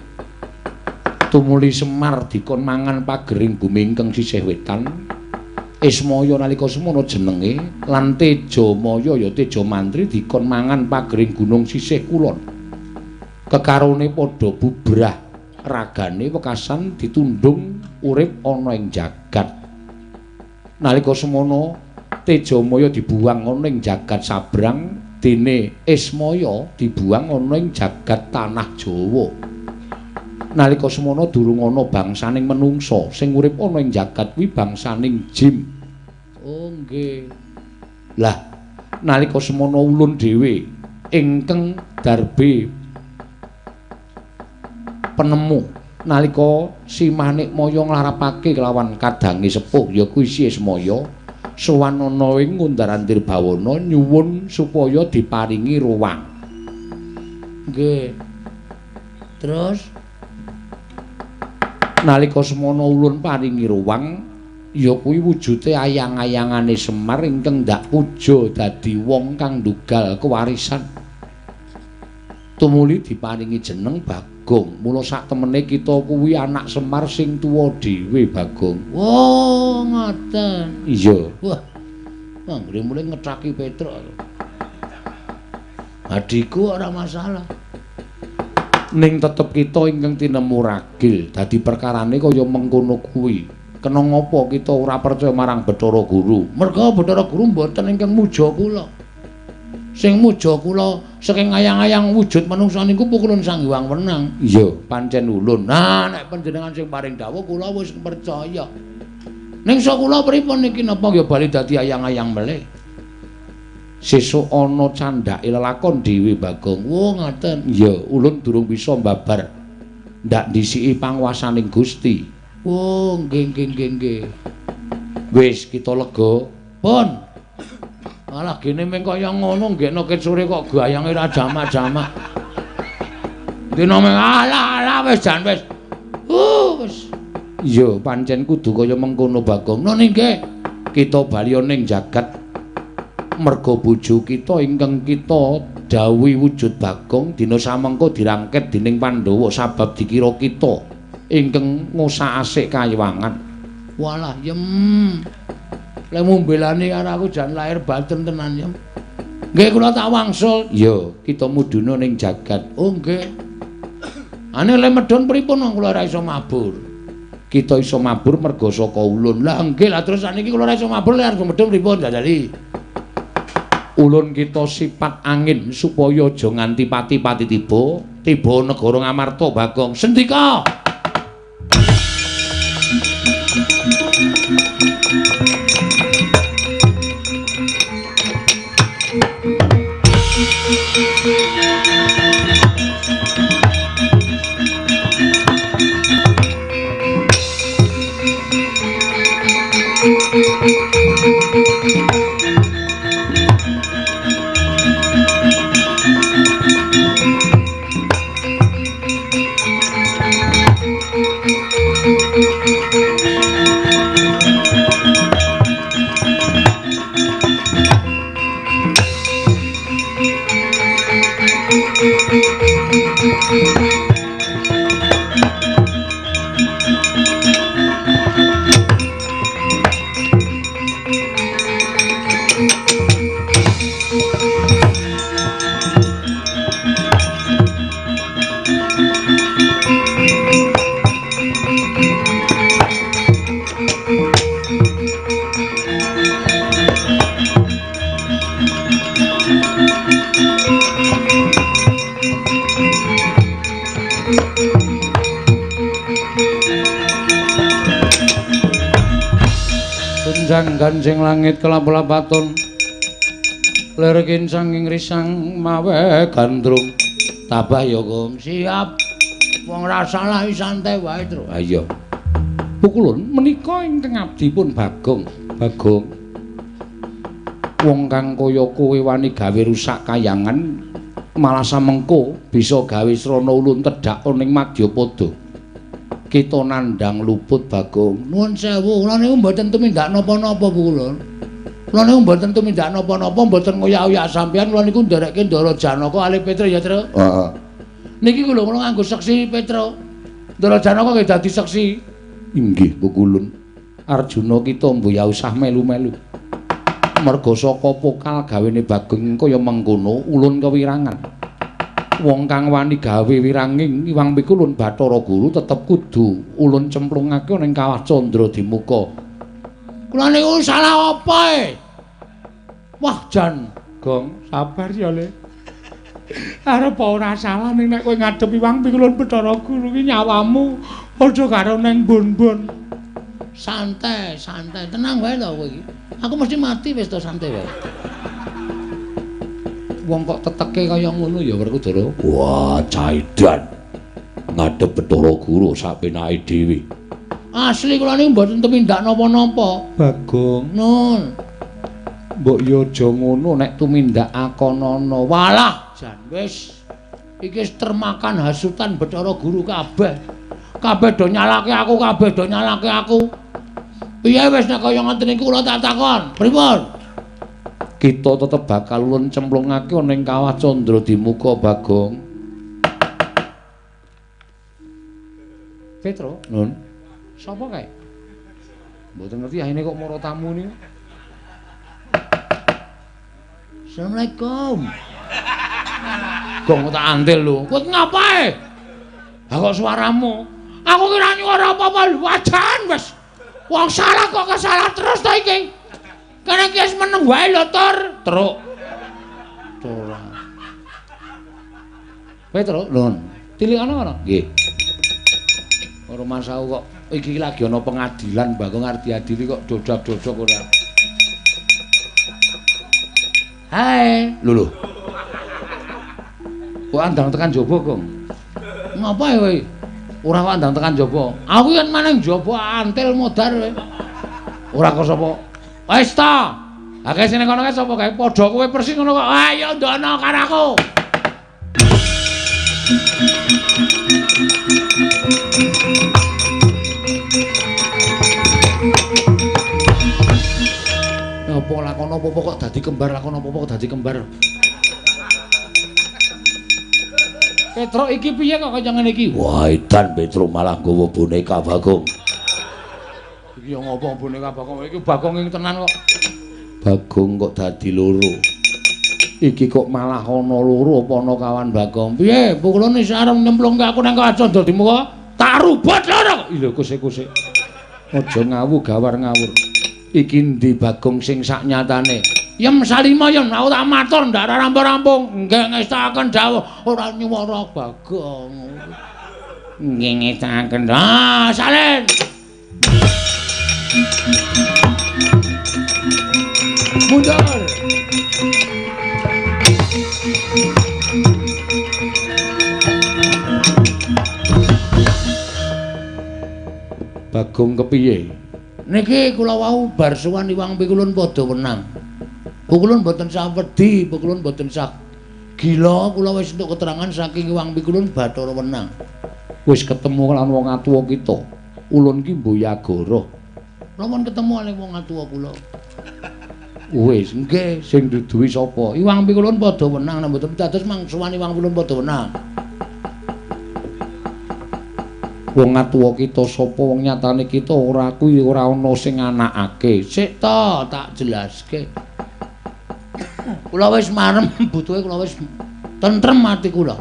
Tumuli Semar dikon mangan pagering bumi ingkang sisih wetan. Ismaya nalika semono jenenge lan Tejamaya ya Teja Mantri dikon mangan pagering gunung sisih kulon. Kekarone padha bubrah ragane wekasan ditundung urip ana ing jagat. Nalika semono Tejamaya dibuang ana ing jagat sabrang dene Ismaya dibuang ana ing jagat tanah Jawa. Nalika semono durung ana bangsaning menungsa sing urip ana ing jagat kuwi bangsaning jin. Oh nggih. Lah nalika semono ulun dhewe ingkang darbe penemu nalika si Manikmaya nglarapake kelawan kadange sepuh ya kuwi si Ismaya sowan ana ing Ngundarantir Bawana nyuwun supaya diparingi ruwang. Nggih. Terus nalika semono ulun paringi ruwang ya kuwi wujude ayang-ayangane Semar ingkang ndak puja dadi wong kang ndugal kewarisan. Tumuli diparingi jeneng Bagong. Mula sak temene kita kuwi anak Semar sing tuwa dhewe Bagong. oh ngoten. Iya. Wah. Anggere mulai ngetraki Petruk. Adikku ora masalah. Ning tetep kita ingkang tinemu ragil dadi perkarane kaya mengkono kuwi. Kena ngapa kita ora percaya marang Bathara Guru? Merga Bathara Guru mboten ingkang muja kula. Sing muja kula saking ayang-ayang wujud manungsa niku pukulun Sang Hyang Wenang. Iya, pancen ulun. Nah, nek panjenengan sing paring dawuh kula wis percaya. Ning kula pripun niki napa ya bali dadi ayang-ayang melih? Sesuk ana candhake lelakon dhewe Bagong. Oh, ngoten. Iya, ulun durung bisa mbabar ndak ndisiki panguwasaning Gusti. Oh, nggih. Wis kita lega. Pun. Malah gene meng kaya ngono nggekno ket sore kok gayange ra jamak-jamak. Dina meng ala wis jan wis. Wis. Iya, pancen kudu kaya mengkono Bagong. No nggih. Kita bali ning jagat merga bojo kita ingkang kita dawuhi wujud Bagong dina samengko dirangket dening Pandhawa sabab dikira kita ingkang ngosakake kayiwangan. Walah, yem. Lek mbelani karo aku jan lahir batin tenan, yem. Nggih kula tak wangsul. Iya, kita mudhuna ning jagat. Oh, nggih. Ane lek medhon pripun wong kula ora iso mabur. Kita iso mabur merga saka ulun. Lah nggih, lah terus saniki kula ora iso mabur lek arep medhon pripun dadali? Ulun kita sipat angin supaya aja nganti pati-pati tiba negara Ngamarta Bagong. Sendika. Kanggan sing langit kelap-lapaton lerkin sanging risang mawe gandrung tabah ya Gong siap wong ra salah santai wae Tru ayo pukulun menika ingkang abdi pun Bagong wong kang kaya kowe wani gawe rusak kayangan malah samengko bisa gawe srana ulun tedhak ning Madyapada kita nandhang luput Bagong nuwun sewu kula niku mboten tumindak napa-napa pukulun kula niku mboten tumindak napa-napa mboten ngoyak-oyak sampeyan kula niku nderekke Ndara Janaka Ali Petra ya Tru heeh niki kula nganggo seksi Petra Ndara Janaka nggih dadi seksi inggih pukulun Arjuna kita mboya usah melu-melu merga saka pokal gawene Bagong kaya mengkono ulun kewirangan wong kang wani gawe wiranging Iwang Pikulun Bathara Guru tetep kudu ulun cemplungake ning Kawah Candra Dimuka kula niku salah apa wah jan Gong sabar ya Le arep ora salah ning nek kowe ngadep Iwang Pikulun Bathara Guru ki nyawamu aja karo neng bon-bon santai tenang wae lho kowe iki aku mesti mati wis to santai wae wong kok teteke kaya ngono ya Werkudara wah caidan ngadep Bathara Guru sapenake dhewe asli kula niku mboten tumindak napa-napa Bagong nun mbok yo aja ngono nek tumindak akonana walah jan wis iki termakan hasutan Bathara Guru kabeh do nyalake aku piye wis nek kaya ngoten niku kula tak takon pripun kita tetep bakal ulun cemplungake ning Kawah Candra Dimuka Bagong Petro nun sapa kae mboten ngerti ahine kok mara tamu niku Assalamualaikum Gong tak andel lho kowe ngapae kok suaramu aku kira nyuara apa-apa wajan wis wong salah kok kesalah terus ta iki karena iki wis meneng wae lho Tur truk ora Petro lho tilikane ngono nggih ora masau kok iki lagi ana pengadilan Bagong arep diadili kok dodak-dodok ora Hai lho kok andang tekan jaba Gong ngapae kowe ora kok andang tekan jaba aku yen maneng jaba antil modar kowe ora kok sapa wis ta akeh sing kono kae sapa kae padha kowe persis ngono kok ayo ndono karo aku apa lakon apa kok dadi kembar lakon apa kok dadi kembar Petro iki piye kok kaya ngene iki? Wah, edan Petro malah nggawa boneka Bagong. Iki yo ngopo boneka Bagong? Iki Bagong ing tenan kok. Bagong kok dadi loro. Iki kok malah ana loro apa ana kawan Bagong. Piye? Pukulane sareng nyemplungke aku nang Kawah Candra Dimuka. Tak rubut lho. Lho kusik-kusik. Aja ngawu gawar ngawur. Iki ndi Bagong sing saknyatane? Yem salima yen aku tak matur ndak rampung-rampung nggih ngestaken dawuh ora nyuwara Bagong nggih ngestaken salin mundur Bagong kepiye niki kula wau bar suwan Iwang Pikulun padha wenang Pukulun mboten sak wedi, pukulun mboten sak gila, kula wis entuk keterangan saking Iwang Pikulun Bathara Wenang. Wis ketemu lan wong atuwa kita. Ulun ki Mboyagara. Lamun ketemu kali wong atuwa kula. Wis nggih, sing duduhi sapa? Iwang Pikulun padha wenang, mboten dados mangsuwan Iwang Pikulun padha wenang. Wong atuwa kita sapa wong nyatane kita ora kuwi ora ana sing anakake. Sik ta, tak jelaske. Kula wis marem butuhe kula wis tentrem ati kula.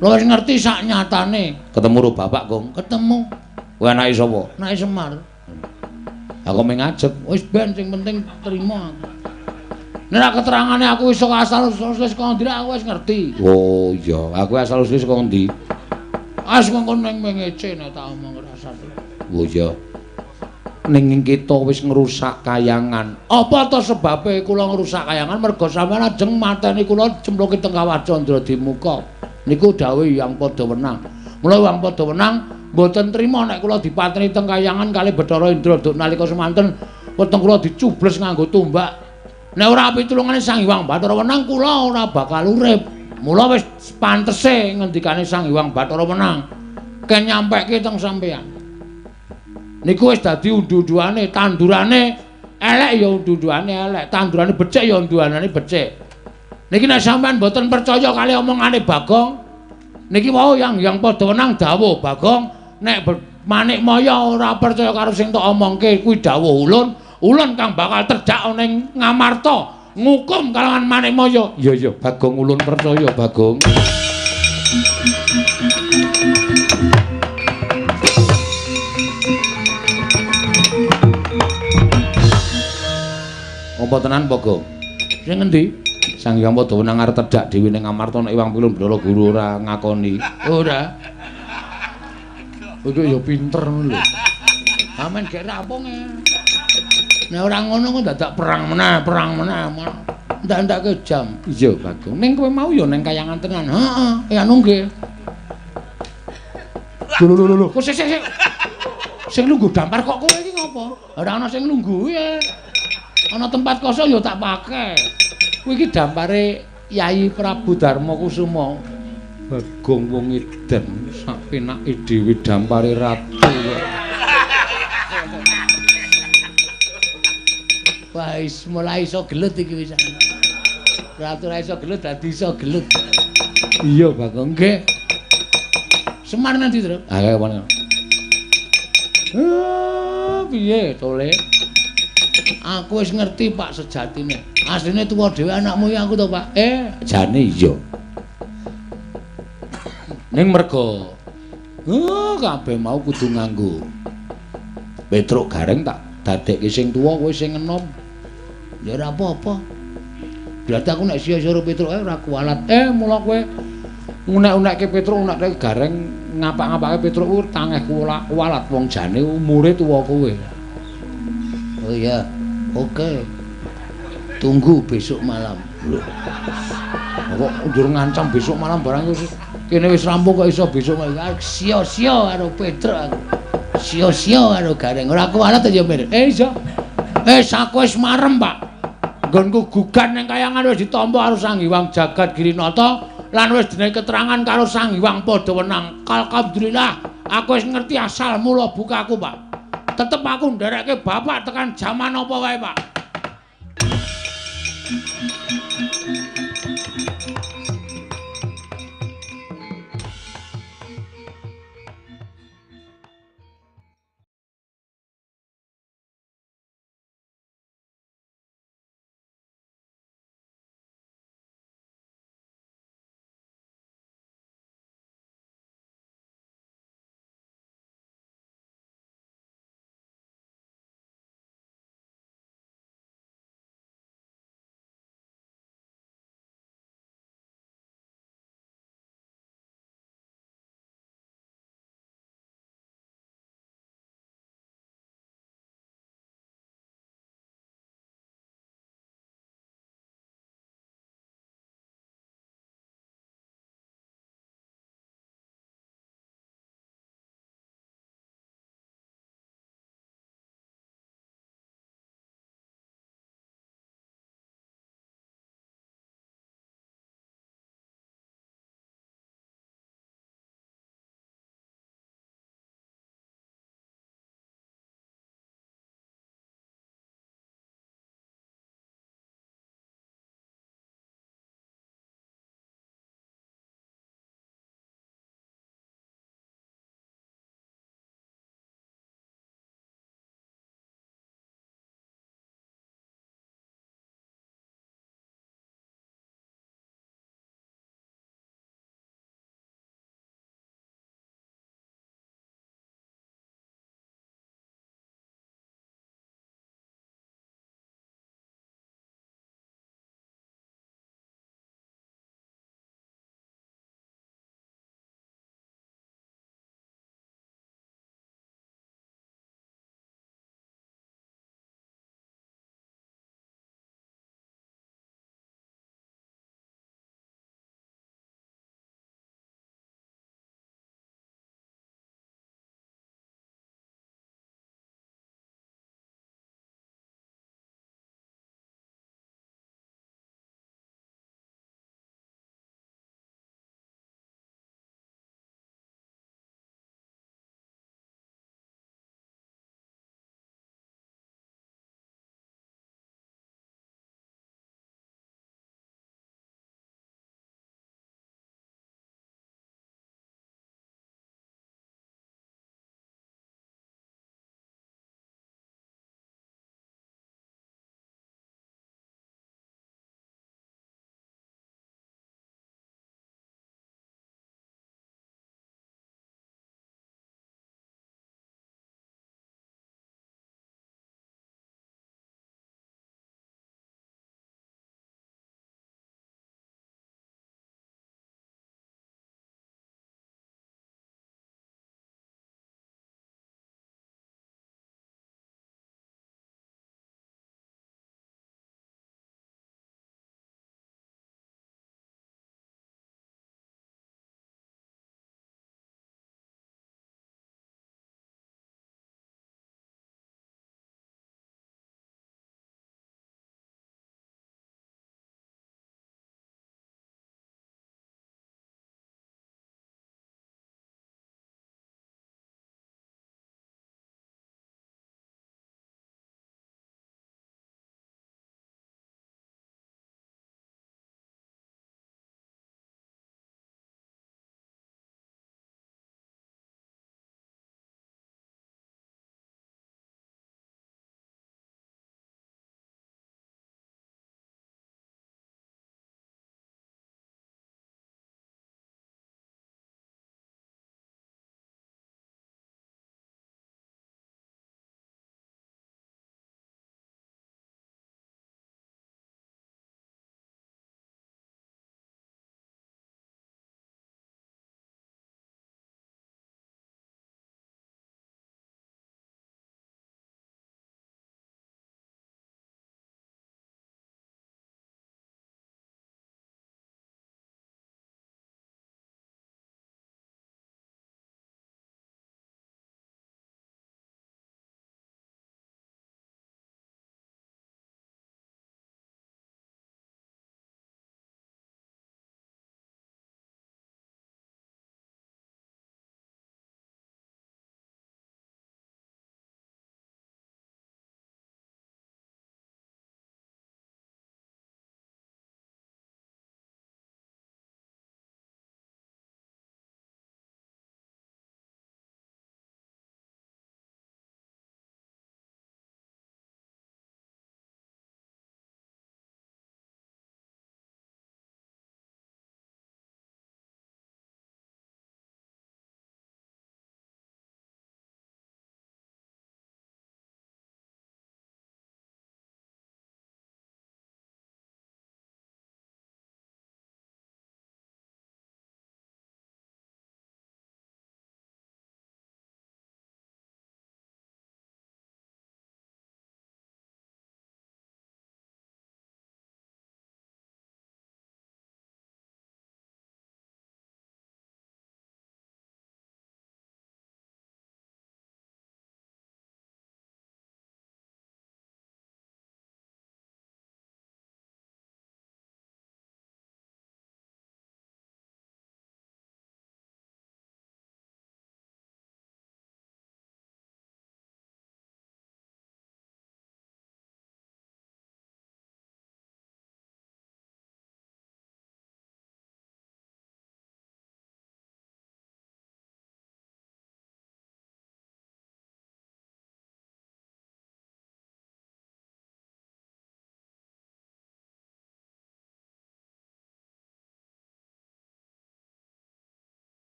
Kula wis ngerti sak nyatane. Ketemu karo bapak, Gong. Ketemu. Kowe anake sapa? Anake Semar. Aku mengajak, wis ben sing penting terima aku. Nek keterangane aku iso asal-usul saka ndi aku wis ngerti. Oh iya, aku asal-usul saka ndi? As mengkon ning mengece nek tak omong rasane. Oh iya. Ninging kita wis ngrusak kayangan. Apa to sebabe kula ngrusak kayangan? Merga sampeyan ajeng mateni kula cemplungke teng Kawah Candra Dimuka. Niku dawuh Hyang Padawenang. Mula Hyang Padawenang mboten trima nek kula dipateni teng kayangan kalih Bathara Indraduk nalika semanten weteng kula dicubles nganggo tombak. Nek ora pitulungane Sang Hyang Bathara Wenang kula ora bakal urip. Mula wis pantese ngendikane Sang Hyang Bathara Wenang ken nyampeke teng sampeyan. Niku wis dadi undu-unduane, tandurane elek ya undu-unduane elek, tandurane becik ya undu-unduane becik. Niki nek sampean mboten percaya kali omongane Bagong, niki wau yang Padawenang dawuh Bagong, nek Manik Maya ora percaya karo sing tok omongke kuwi dawuh ulun kang bakal terjak ning Ngamarta ngukum kalangan Manik Maya. Iya Bagong ulun percaya Bagong. Apa tenan Bagong? Sing endi? Sang Hyang Padawenang arep terjak dhewe ning Ngamarta nek Iwang Pilun Brala Guru ora ngakoni. Ora. Iku ya pinter ngono lho. Amen gek rampung e. Nek ora ngono kok dadak perang meneh. Ndak-ndake jam. Iya Bagong. Ning kowe mau ya ning kayangan tenan. Heeh, anu nggih. Lho. Kok sik. Sing lungguh dampar kok kowe iki ngopo? Ora ana sing lungguh ya. Ana tempat kosong ya tak pake. Kuwi iki dampare Yai Prabu Darma Kusuma. Bagong wong edan sak penake dhewe dampare ratu. Wah, mulai iso gelut iki wis. Ratu ra iso gelut dadi iso gelut. Iya, Bagong nggih. Semar nanti, Tru. Akeh wong. Piye, Tole? Aku wis ngerti Pak sejatine. Asline tuwa dhewe anakmu ya aku to, Pak. Jane iya. Ning merga kabeh mau kudu nganggo Petruk Gareng tak dadekke sing tuwa kowe sing enom. Ya ora apa-apa. Berarti aku nek sia-sia karo Petruk ora kualat. Mula kowe ngunek-unekke Petruk, unekke Gareng, ngapak-ngapake Petruk ku tangeh kualat wong jane umure tuwa kowe. Oh iya. Oke. Tunggu besok malam. Lho. Kok ndur ngancam besok malam barang wis kene wis rampung kok iso besok malam. Sia-sia karo Petruk aku. Sia-sia karo Gareng. Ora kualat ya, Mir. Iso. Saku wis marem, Pak. Nggonku gugat ning kayangan wis ditampa karo Sang Hyang Jagat Girinata lan wis dinehi keterangan karo Sang Hyang Padawenang. Alhamdulillah, aku wis ngerti asal mula bukaku, Pak. Tetep aku nderekke bapak tekan jaman apa wae, Pak.